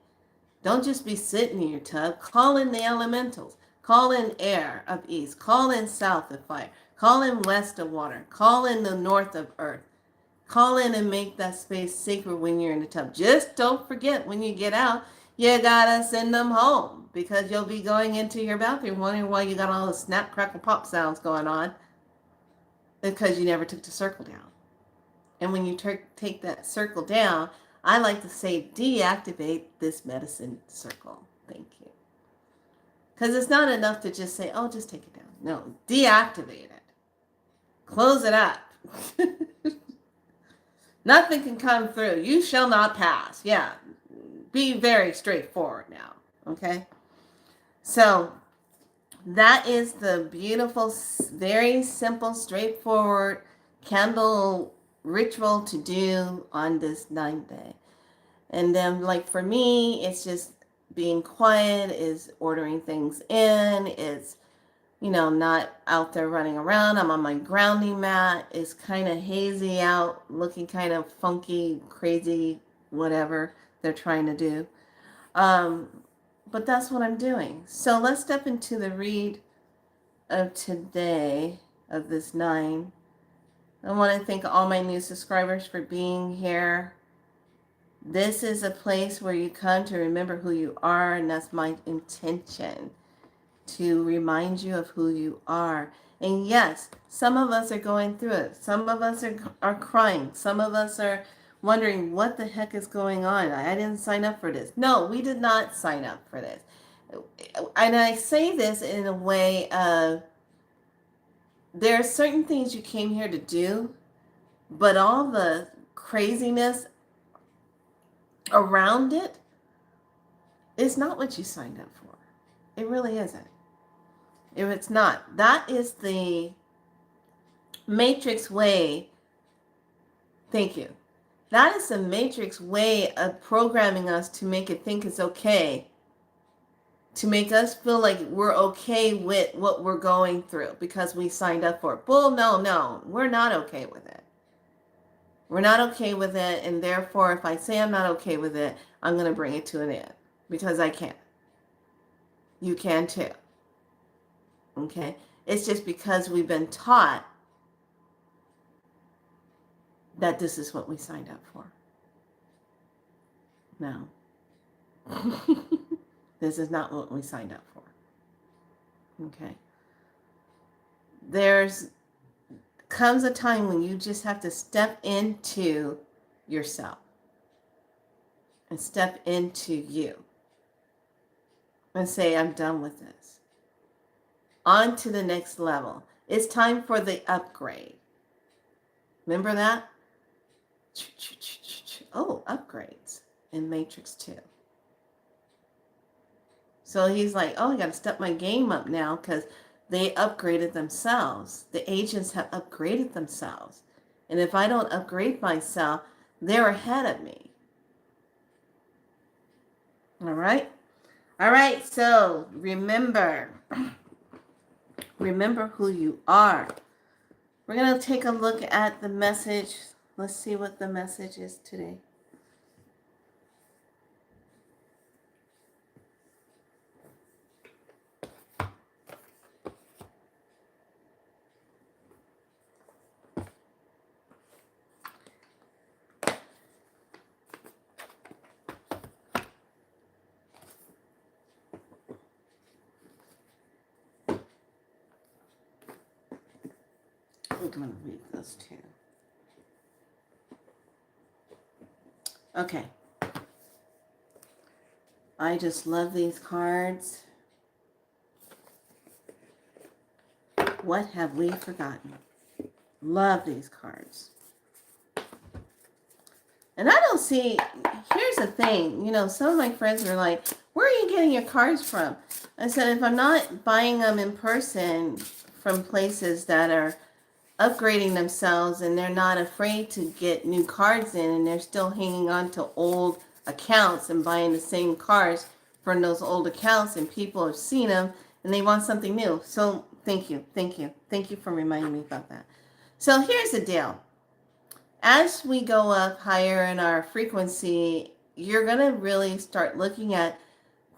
Don't just be sitting in your tub. Call in the elementals. Call in air of east. Call in south of fire. Call in west of water. Call in the north of earth. Call in and make that space sacred when you're in the tub. Just don't forget when you get out, you gotta send them home because you'll be going into your bathroom wondering why you got all the snap, crackle, pop sounds going on because you never took the circle down. And when you take that circle down, I like to say deactivate this medicine circle. Thank you. Because it's not enough to just say, oh, just take it down. No, deactivate it. Close it up. Nothing can come through. You shall not pass. Yeah. Be very straightforward now. Okay? So that is the beautiful, very simple, straightforward candle ritual to do on this 9th day. And then, like for me, it's just being quiet, is ordering things in, it's, not out there running around. I'm on my grounding mat. It's kind of hazy out, looking kind of funky, crazy, whatever they're trying to do. But that's what I'm doing. So let's step into the read of today, of this 9. I want to thank all my new subscribers for being here. This is a place where you come to remember who you are, and that's my intention, to remind you of who you are. And yes, some of us are going through it. Some of us are crying. Some of us are wondering what the heck is going on. I didn't sign up for this. No, we did not sign up for this. And I say this in a way of, there are certain things you came here to do, but all the craziness around it is not what you signed up for. It really isn't. If it's not, that is the Matrix way. Thank you. That is the Matrix way of programming us to make it think it's okay, to make us feel like we're okay with what we're going through because we signed up for it. Well, no, we're not okay with it. We're not okay with it, and therefore, if I say I'm not okay with it, I'm going to bring it to an end because I can. You can too. Okay? It's just because we've been taught that this is what we signed up for. No. This is not what we signed up for. Okay? Comes a time when you just have to step into yourself and step into you and say, I'm done with this. On to the next level. It's time for the upgrade. Remember that? Oh, upgrades in Matrix 2. So he's like, oh, I got to step my game up now because they upgraded themselves. The agents have upgraded themselves. And if I don't upgrade myself, they're ahead of me. All right? All right, so remember who you are. We're going to take a look at the message. Let's see what the message is today. I'm going to read those too. Okay. I just love these cards. What have we forgotten? Love these cards. And I don't see, here's the thing, you know, some of my friends are like, where are you getting your cards from? I said, if I'm not buying them in person from places that are upgrading themselves and they're not afraid to get new cards in and they're still hanging on to old accounts and buying the same cards from those old accounts, and people have seen them and they want something new. So thank you for reminding me about that. So here's the deal. As we go up higher in our frequency, you're going to really start looking at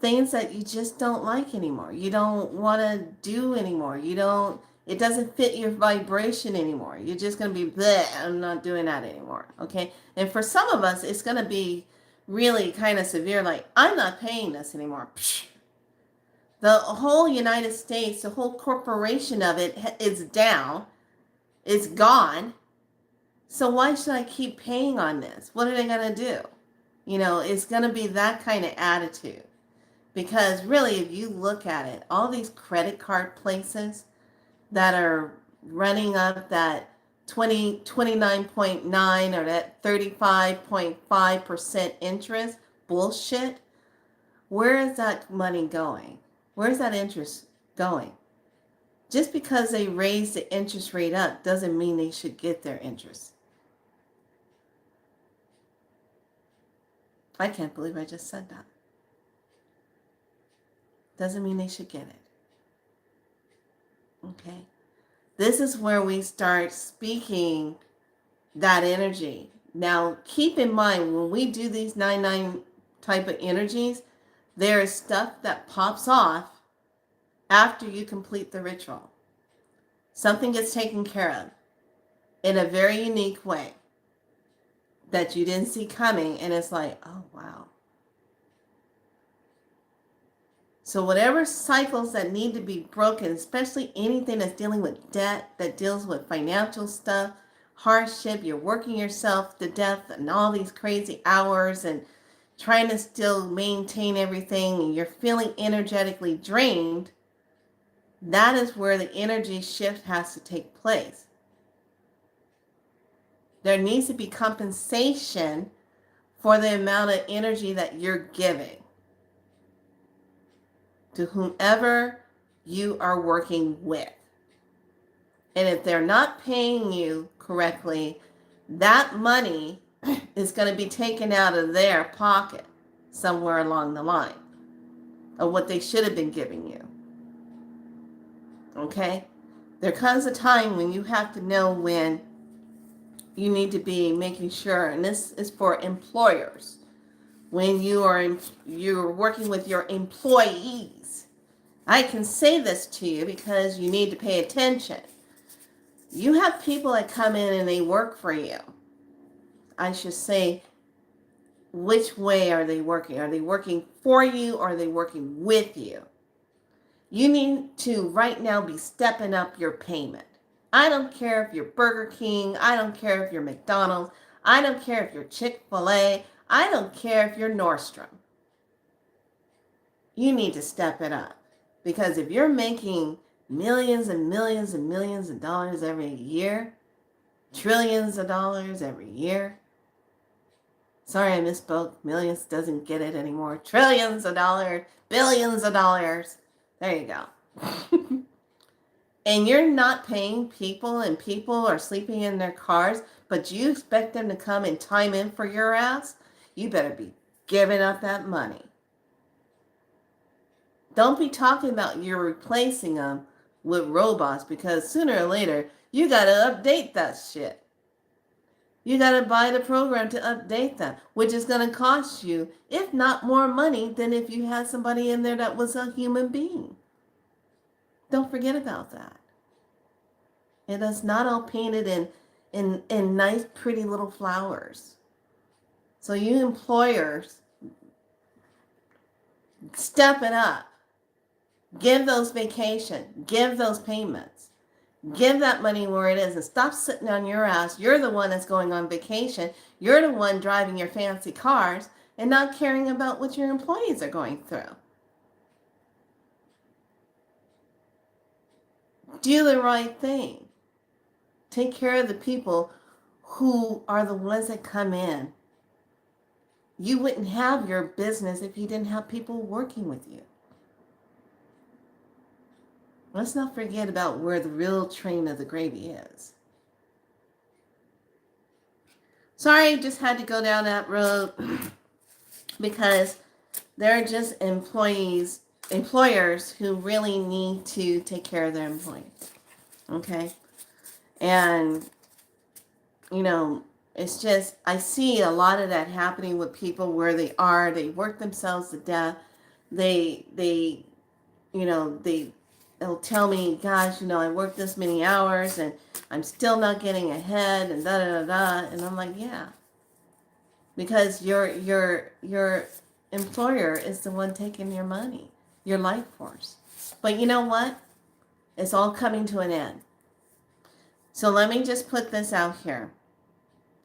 things that you just don't like anymore. You don't want to do anymore. It doesn't fit your vibration anymore. You're just going to be, bleh, I'm not doing that anymore. Okay. And for some of us, it's going to be really kind of severe. Like, I'm not paying this anymore. Psh. The whole United States, the whole corporation of it is down. It's gone. So why should I keep paying on this? What are they going to do? You know, it's going to be that kind of attitude. Because really, if you look at it, all these credit card places that are running up that 29.9 or that 35.5% interest bullshit, where is that money going? Where's that interest going? Just because they raise the interest rate up doesn't mean they should get their interest. I can't believe I just said that. Doesn't mean they should get it. Okay? This is where we start speaking that energy. Now, keep in mind, when we do these 9/9 type of energies, there is stuff that pops off after you complete the ritual. Something gets taken care of in a very unique way that you didn't see coming, and it's like, oh, wow. So whatever cycles that need to be broken, especially anything that's dealing with debt, that deals with financial stuff, hardship, you're working yourself to death and all these crazy hours and trying to still maintain everything, and you're feeling energetically drained, that is where the energy shift has to take place. There needs to be compensation for the amount of energy that you're giving to whomever you are working with. And if they're not paying you correctly, that money is going to be taken out of their pocket somewhere along the line of what they should have been giving you. Okay? There comes a time when you have to know when you need to be making sure, and this is for employers, when you're working with your employees. I can say this to you because you need to pay attention. You have people that come in and they work for you. I should say, which way are they working? Are they working for you or are they working with you? You need to right now be stepping up your payment. I don't care if you're Burger King. I don't care if you're McDonald's. I don't care if you're Chick-fil-A. I don't care if you're Nordstrom. You need to step it up. Because if you're making millions and millions and millions of dollars every year, trillions of dollars every year, sorry, I misspoke. Millions doesn't get it anymore. Trillions of dollars, billions of dollars. There you go. And you're not paying people, and people are sleeping in their cars, but you expect them to come and time in for your ass, you better be giving up that money. Don't be talking about you're replacing them with robots, because sooner or later, you got to update that shit. You got to buy the program to update that, which is going to cost you, if not more money, than if you had somebody in there that was a human being. Don't forget about that. It is not all painted in nice, pretty little flowers. So you employers, step it up. Give those vacations. Give those payments. Give that money where it is and stop sitting on your ass. You're the one that's going on vacation. You're the one driving your fancy cars and not caring about what your employees are going through. do the right thing. Take care of the people who are the ones that come in. You wouldn't have your business if you didn't have people working with you. Let's not forget about where the real train of the gravy is. Sorry, just had to go down that road because they're just employers who really need to take care of their employees. Okay? And, it's just, I see a lot of that happening with people where they work themselves to death. They'll tell me, gosh, I worked this many hours and I'm still not getting ahead and da da da da. And I'm like, yeah, because your employer is the one taking your money, your life force. But you know what? It's all coming to an end. So let me just put this out here.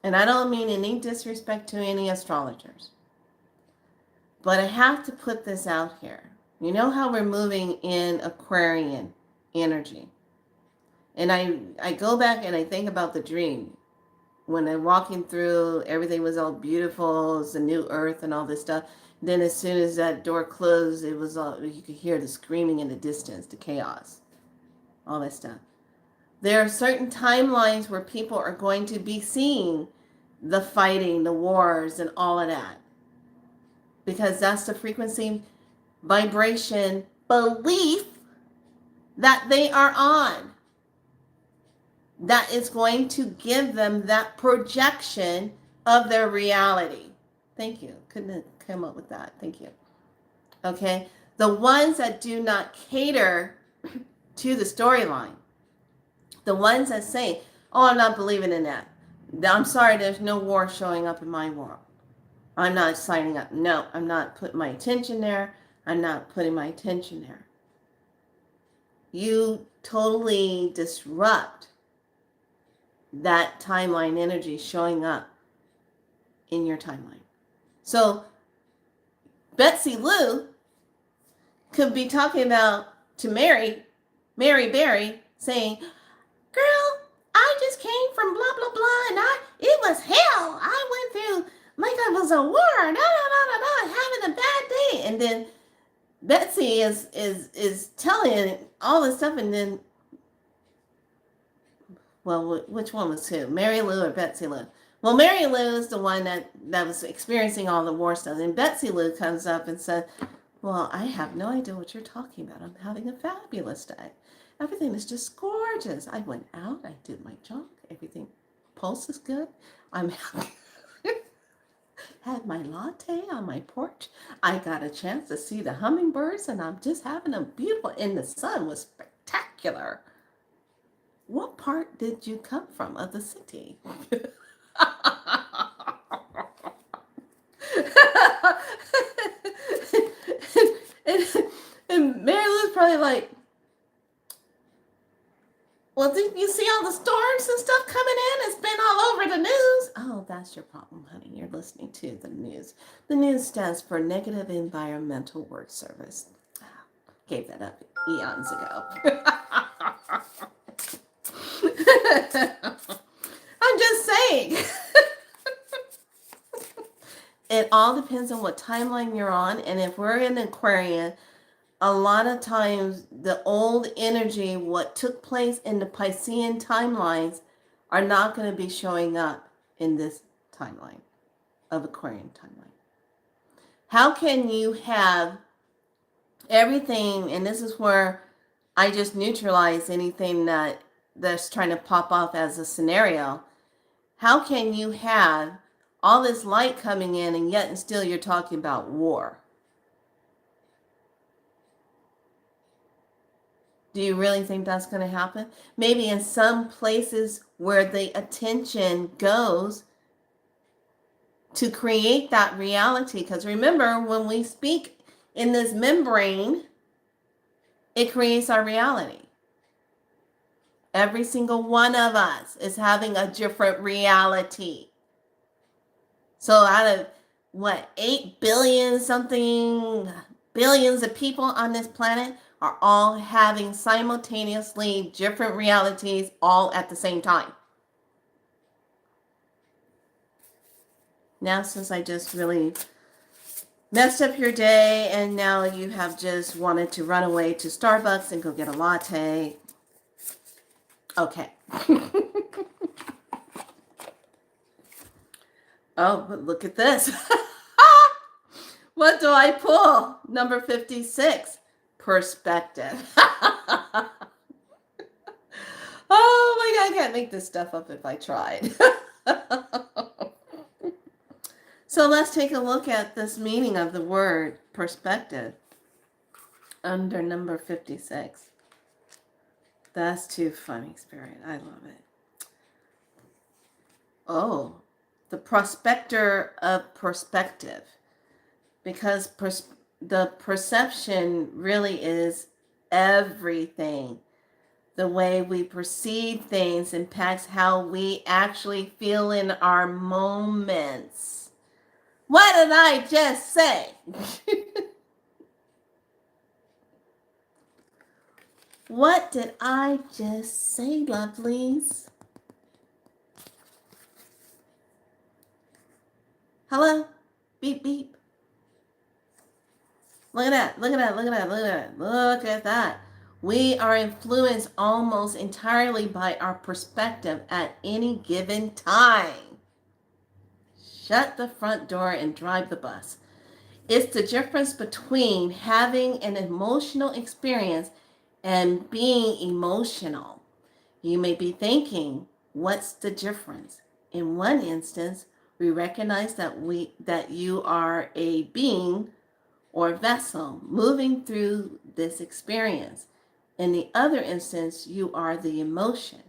And I don't mean any disrespect to any astrologers. But I have to put this out here. You know how we're moving in Aquarian energy. And I go back and I think about the dream. When they're walking through, everything was all beautiful. It's a new earth and all this stuff. Then as soon as that door closed, it was all, you could hear the screaming in the distance, the chaos, all that stuff. There are certain timelines where people are going to be seeing the fighting, the wars, and all of that. Because that's the frequency, vibration, belief that they are on. That is going to give them that projection of their reality. Thank you. Couldn't come up with that. Thank you. Okay. The ones that do not cater to the storyline. The ones that say, oh, I'm not believing in that. I'm sorry, there's no war showing up in my world. I'm not signing up. No, I'm not putting my attention there. I'm not putting my attention there. You totally disrupt that timeline energy showing up in your timeline. So Betsy Lou could be talking about to Mary Berry, saying, girl, I just came from blah, blah, blah, and it was hell. I went through like I was a war, having a bad day. And then Betsy is telling all this stuff, and then, well, which one was who? Mary Lou or Betsy Lou? Well, Mary Lou is the one that was experiencing all the war stuff. And Betsy Lou comes up and said, well, I have no idea what you're talking about. I'm having a fabulous day. Everything is just gorgeous. I went out. I did my job. Everything, pulse is good. I'm happy. Had my latte on my porch. I got a chance to see the hummingbirds, and I'm just having a beautiful, and the sun was spectacular. What part did you come from of the city? and Mary Lou's probably like, well, did you see all the storms and stuff coming in? It's been all over the news. Oh, that's your problem, honey. You're listening to the news. The news stands for Negative Environmental Word Service. Gave that up eons ago. I'm just saying. It all depends on what timeline you're on. And if we're in Aquarian, a lot of times the old energy, what took place in the Piscean timelines, are not going to be showing up in this timeline of Aquarian timeline. How can you have everything, and this is where I just neutralize anything that's trying to pop off as a scenario. How can you have all this light coming in and yet and still you're talking about war? Do you really think that's going to happen? Maybe in some places where the attention goes to create that reality. Because remember, when we speak in this membrane, it creates our reality. Every single one of us is having a different reality. So out of, 8 billion something billions of people on this planet, are all having simultaneously different realities all at the same time. Now, since I just really messed up your day and now you have just wanted to run away to Starbucks and go get a latte, okay. Oh, but look at this. What do I pull? Number 56, perspective. Oh my God, I can't make this stuff up if I tried. So let's take a look at this meaning of the word perspective under number 56. That's too funny, Spirit. I love it. Oh, the prospector of perspective. Because the perception really is everything. The way we perceive things impacts how we actually feel in our moments. What did I just say? What did I just say, lovelies? Hello? Beep, beep. Look at that. Look at that. Look at that. Look at that. Look at that. We are influenced almost entirely by our perspective at any given time. Shut the front door and drive the bus. It's the difference between having an emotional experience and being emotional. You may be thinking, what's the difference? In one instance, we recognize that you are a being or vessel moving through this experience. In the other instance, you are the emotion.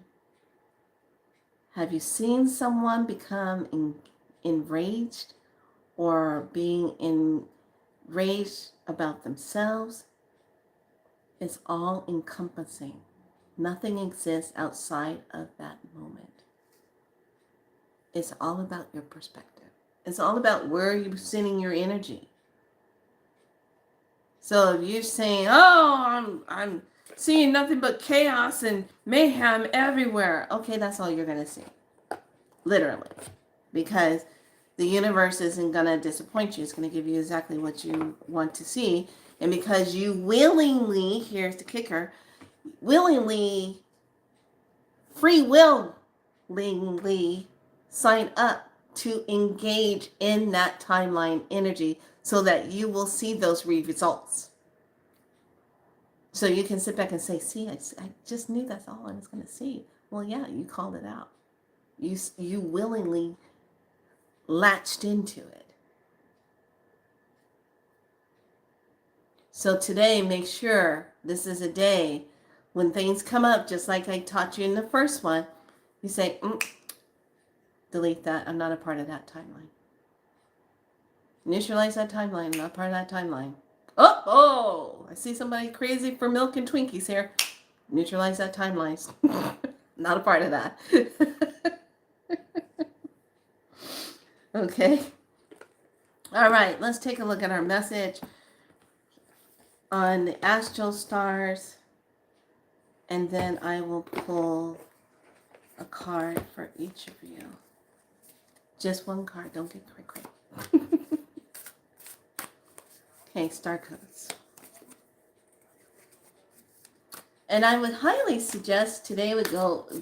Have you seen someone become enraged or being enraged about themselves? It's all encompassing. Nothing exists outside of that moment. It's all about your perspective. It's all about where you're sending your energy. So if you're saying, "Oh, I'm seeing nothing but chaos and mayhem everywhere," okay, that's all you're gonna see, literally, because the universe isn't gonna disappoint you. It's gonna give you exactly what you want to see, and because you willingly, here's the kicker, willingly, free willingly sign up to engage in that timeline energy so that you will see those results. So you can sit back and say, see, I just knew that's all I was going to see. Well, yeah, you called it out. You willingly latched into it. So today, make sure this is a day when things come up, just like I taught you in the first one, you say, delete that. I'm not a part of that timeline. Neutralize that timeline. I'm not part of that timeline. Oh, I see somebody crazy for milk and Twinkies here. Neutralize that timeline. Not a part of that. Okay. All right, let's take a look at our message on the astral stars. And then I will pull a card for each of you. Just one card. Don't get quick. Okay, star codes. And I would highly suggest today would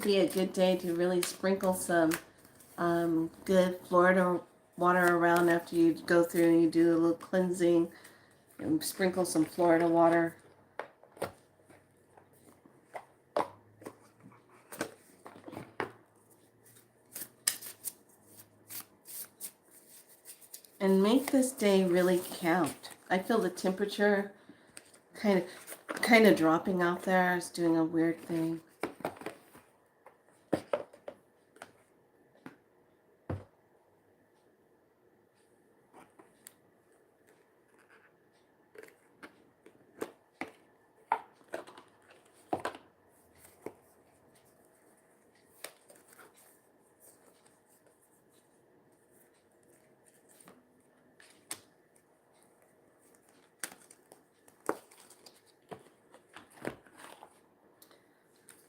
be a good day to really sprinkle some good Florida water around after you go through and you do a little cleansing, and sprinkle some Florida water. And make this day really count. I feel the temperature kind of dropping out there. It's doing a weird thing.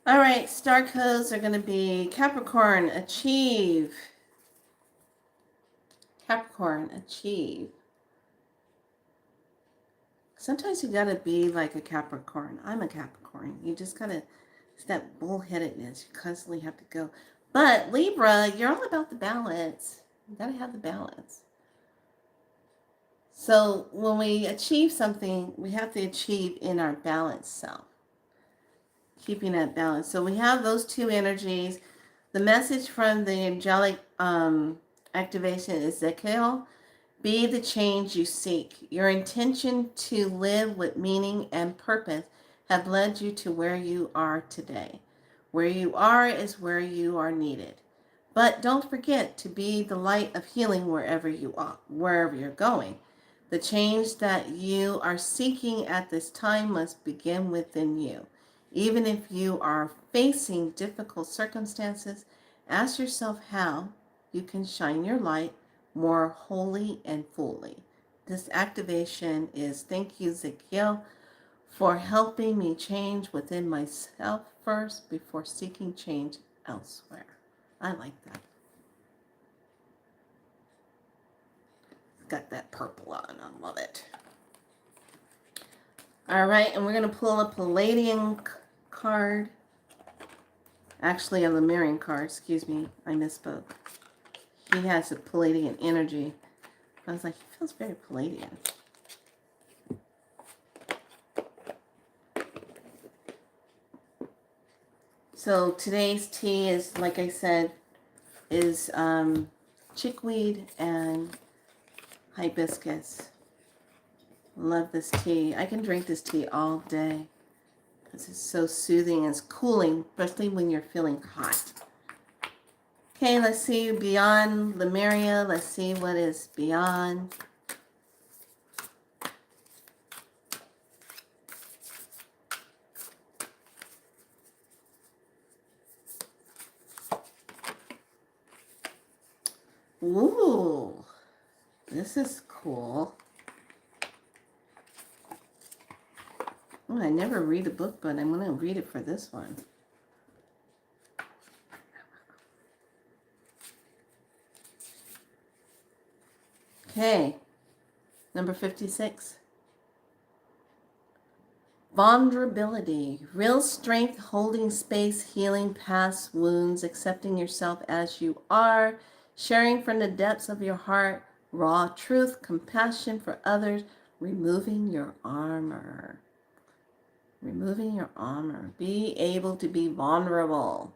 All right, star codes are going to be Capricorn, achieve. Capricorn, achieve. Sometimes you got to be like a Capricorn. I'm a Capricorn. You just got to, it's that bullheadedness. You constantly have to go. But Libra, you're all about the balance. You got to have the balance. So when we achieve something, we have to achieve in our balanced self. Keeping that balance. So we have those two energies. The message from the angelic activation is Ezekiel. Be the change you seek. Your intention to live with meaning and purpose have led you to where you are today. Where you are is where you are needed. But don't forget to be the light of healing wherever you are, wherever you're going. The change that you are seeking at this time must begin within you. Even if you are facing difficult circumstances, ask yourself how you can shine your light more wholly and fully. This activation is thank you, Ezekiel, for helping me change within myself first before seeking change elsewhere. I like that. Got that purple on. I love it. All right, and we're going to pull a Palladian card. Actually, a Lemurian card. Excuse me. I misspoke. He has a Palladian energy. I was like, he feels very Palladian. So today's tea is, like I said, is chickweed and hibiscus. Love this tea. I can drink this tea all day because it's so soothing and it's cooling, especially when you're feeling hot. Okay, let's see beyond Lemuria. Let's see what is beyond. Ooh, this is cool. Oh, I never read a book, but I'm going to read it for this one. Okay, number 56. Vulnerability, real strength, holding space, healing past wounds, accepting yourself as you are, sharing from the depths of your heart, raw truth, compassion for others, removing your armor. Removing your armor. Be able to be vulnerable.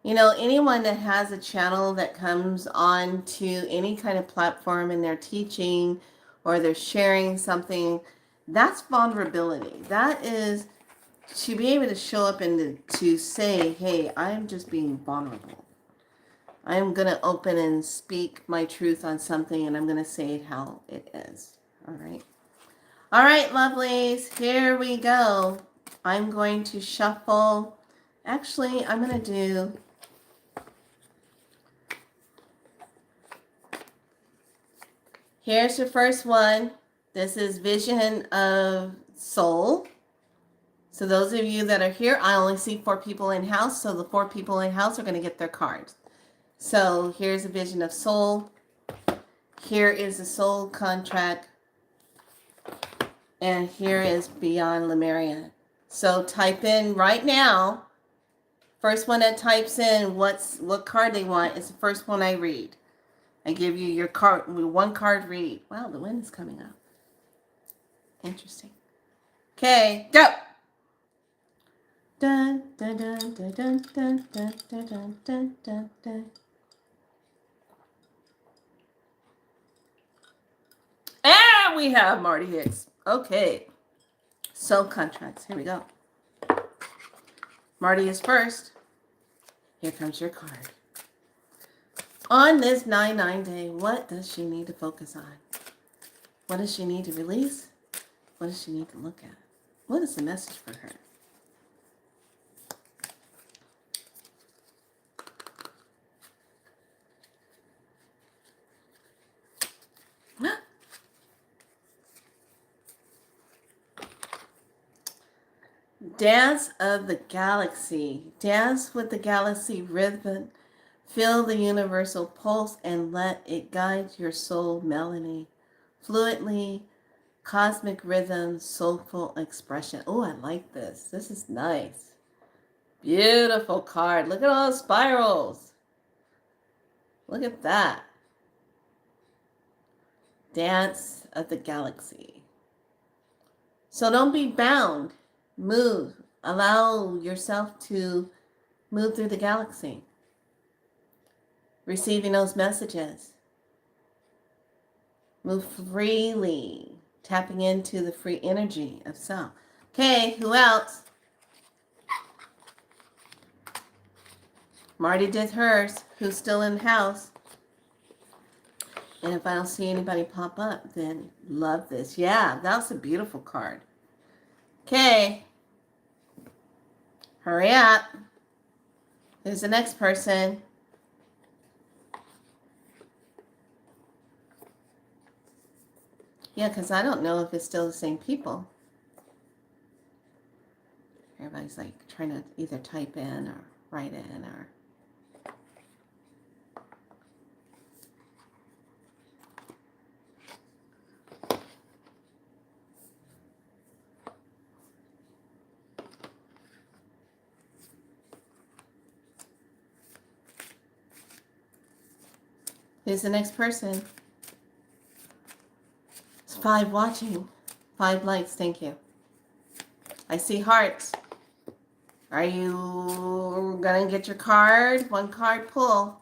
You know, anyone that has a channel that comes on to any kind of platform and they're teaching or they're sharing something, that's vulnerability. That is to be able to show up and to say, hey, I'm just being vulnerable. I'm going to open and speak my truth on something and I'm going to say it how it is. All right. All right, lovelies, here we go. I'm going to shuffle. Actually, I'm going to do here's your first one. This is Vision of Soul. So those of you that are here, I only see 4 people in house. So the 4 people in house are going to get their cards. So here's a Vision of Soul. Here is the Soul Contract. And here is Beyond Lemuria. So type in right now. First one that types in what card they want is the first one I read. I give you your card, 1 card read. Wow, the wind is coming up. Interesting. Okay, go. Dun, dun, dun, dun, dun, dun, dun, dun, dun, dun, dun. And we have Marty Hicks. Okay. Soul contracts. Here we go. Marty is first. Here comes your card. On this 9/9 day, what does she need to focus on? What does she need to release? What does she need to look at? What is the message for her? Dance of the galaxy. Dance with the galaxy rhythm. Feel the universal pulse and let it guide your soul melody. Fluently, cosmic rhythm, soulful expression. Oh, I like this. This is nice. Beautiful card. Look at all the spirals. Look at that. Dance of the galaxy. So don't be bound. Move. Allow yourself to move through the galaxy. Receiving those messages. Move freely. Tapping into the free energy of self. Okay, who else? Marty did hers. Who's still in the house? And if I don't see anybody pop up, then love this. Yeah, that's a beautiful card. Okay. Hurry up. Who's the next person? Yeah, because I don't know if it's still the same people. Everybody's like trying to either type in or write in or... Who's the next person? It's 5 watching. 5 likes, thank you. I see hearts. Are you gonna get your card? 1 card pull.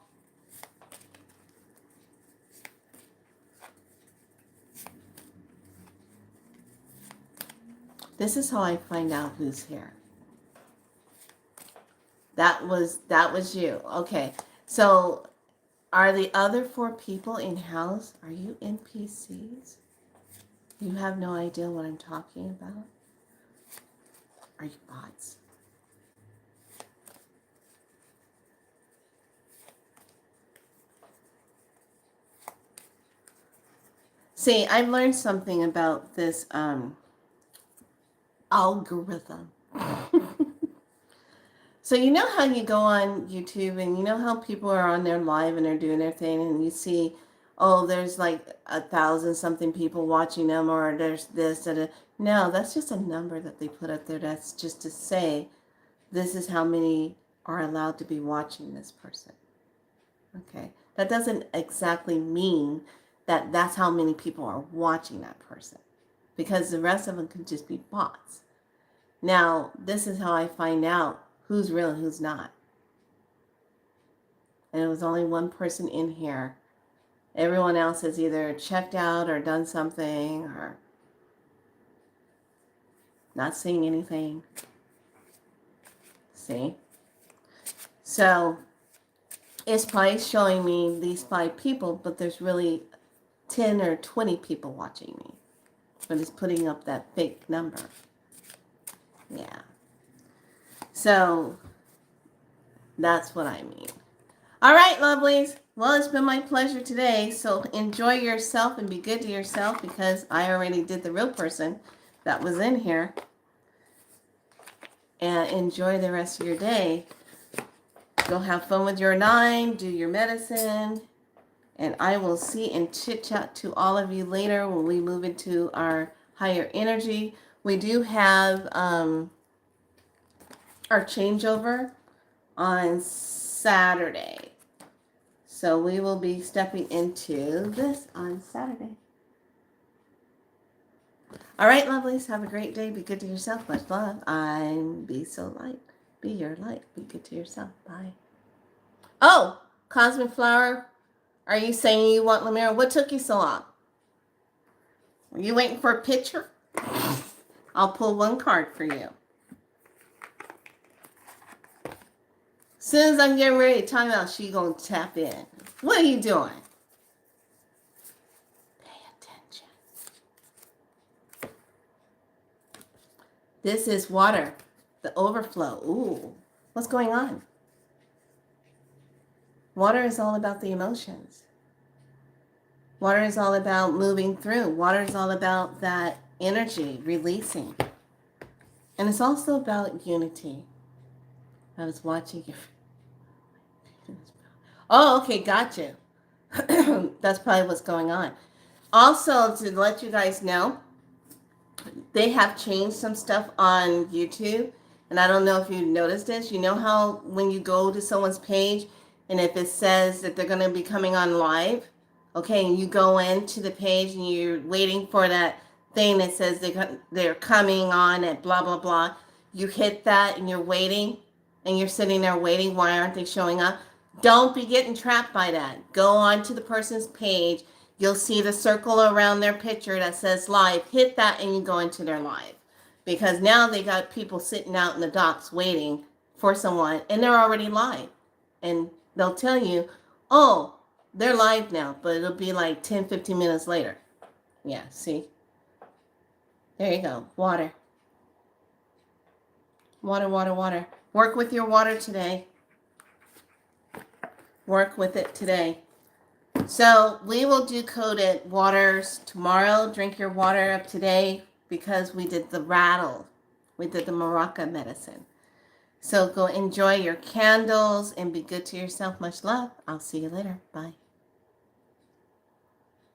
This is how I find out who's here. That was you. Okay. So are the other 4 people in house? Are you NPCs? You have no idea what I'm talking about? Are you bots? See, I've learned something about this algorithm. So you know how you go on YouTube and you know how people are on their live and they're doing their thing and you see, oh, there's like 1,000 something people watching them, or there's this and a... No, that's just a number that they put up there. That's just to say this is how many are allowed to be watching this person. Okay, that doesn't exactly mean that that's how many people are watching that person, because the rest of them could just be bots. Now, this is how I find out who's real and who's not. And it was only 1 person in here. Everyone else has either checked out or done something or not seeing anything. See? So it's probably showing me these 5 people, but there's really 10 or 20 people watching me. But it's putting up that fake number. Yeah. So that's what I mean. All right, lovelies. Well, it's been my pleasure today. So enjoy yourself and be good to yourself, because I already did the real person that was in here. And enjoy the rest of your day. Go have fun with your 9. Do your medicine. And I will see and chit chat to all of you later when we move into our higher energy. We do have our changeover on Saturday. So we will be stepping into this on Saturday. All right, lovelies. Have a great day. Be good to yourself. Much love. I'm Be So Light. Be your light. Be good to yourself. Bye. Oh, Cosmic Flower. Are you saying you want Lamira? What took you so long? Were you waiting for a picture? I'll pull 1 card for you. As soon as I'm getting ready to time out, she gonna tap in. What are you doing? Pay attention. This is water, the overflow. Ooh, what's going on? Water is all about the emotions. Water is all about moving through. Water is all about that energy releasing. And it's also about unity. I was watching your. Oh, okay, gotcha. That's probably what's going on. Also, to let you guys know, they have changed some stuff on YouTube. And I don't know if you noticed this. You know how when you go to someone's page and if it says that they're going to be coming on live, okay, and you go into the page and you're waiting for that thing that says they're coming on at blah, blah, blah. You hit that and you're waiting and you're sitting there waiting. Why aren't they showing up? Don't be getting trapped by that. Go on to the person's page. You'll see the circle around their picture that says live. Hit that and you go into their live. Because now they got people sitting out in the docks waiting for someone and they're already live. And they'll tell you, oh, they're live now, but it'll be like 10, 15 minutes later. Yeah, see? There you go. Water. Water, water, water. Work with your water today. Work with it today. So we will do coded waters tomorrow. Drink your water up today because we did the rattle. We did the maraca medicine. So go enjoy your candles and be good to yourself. Much love. I'll see you later. Bye.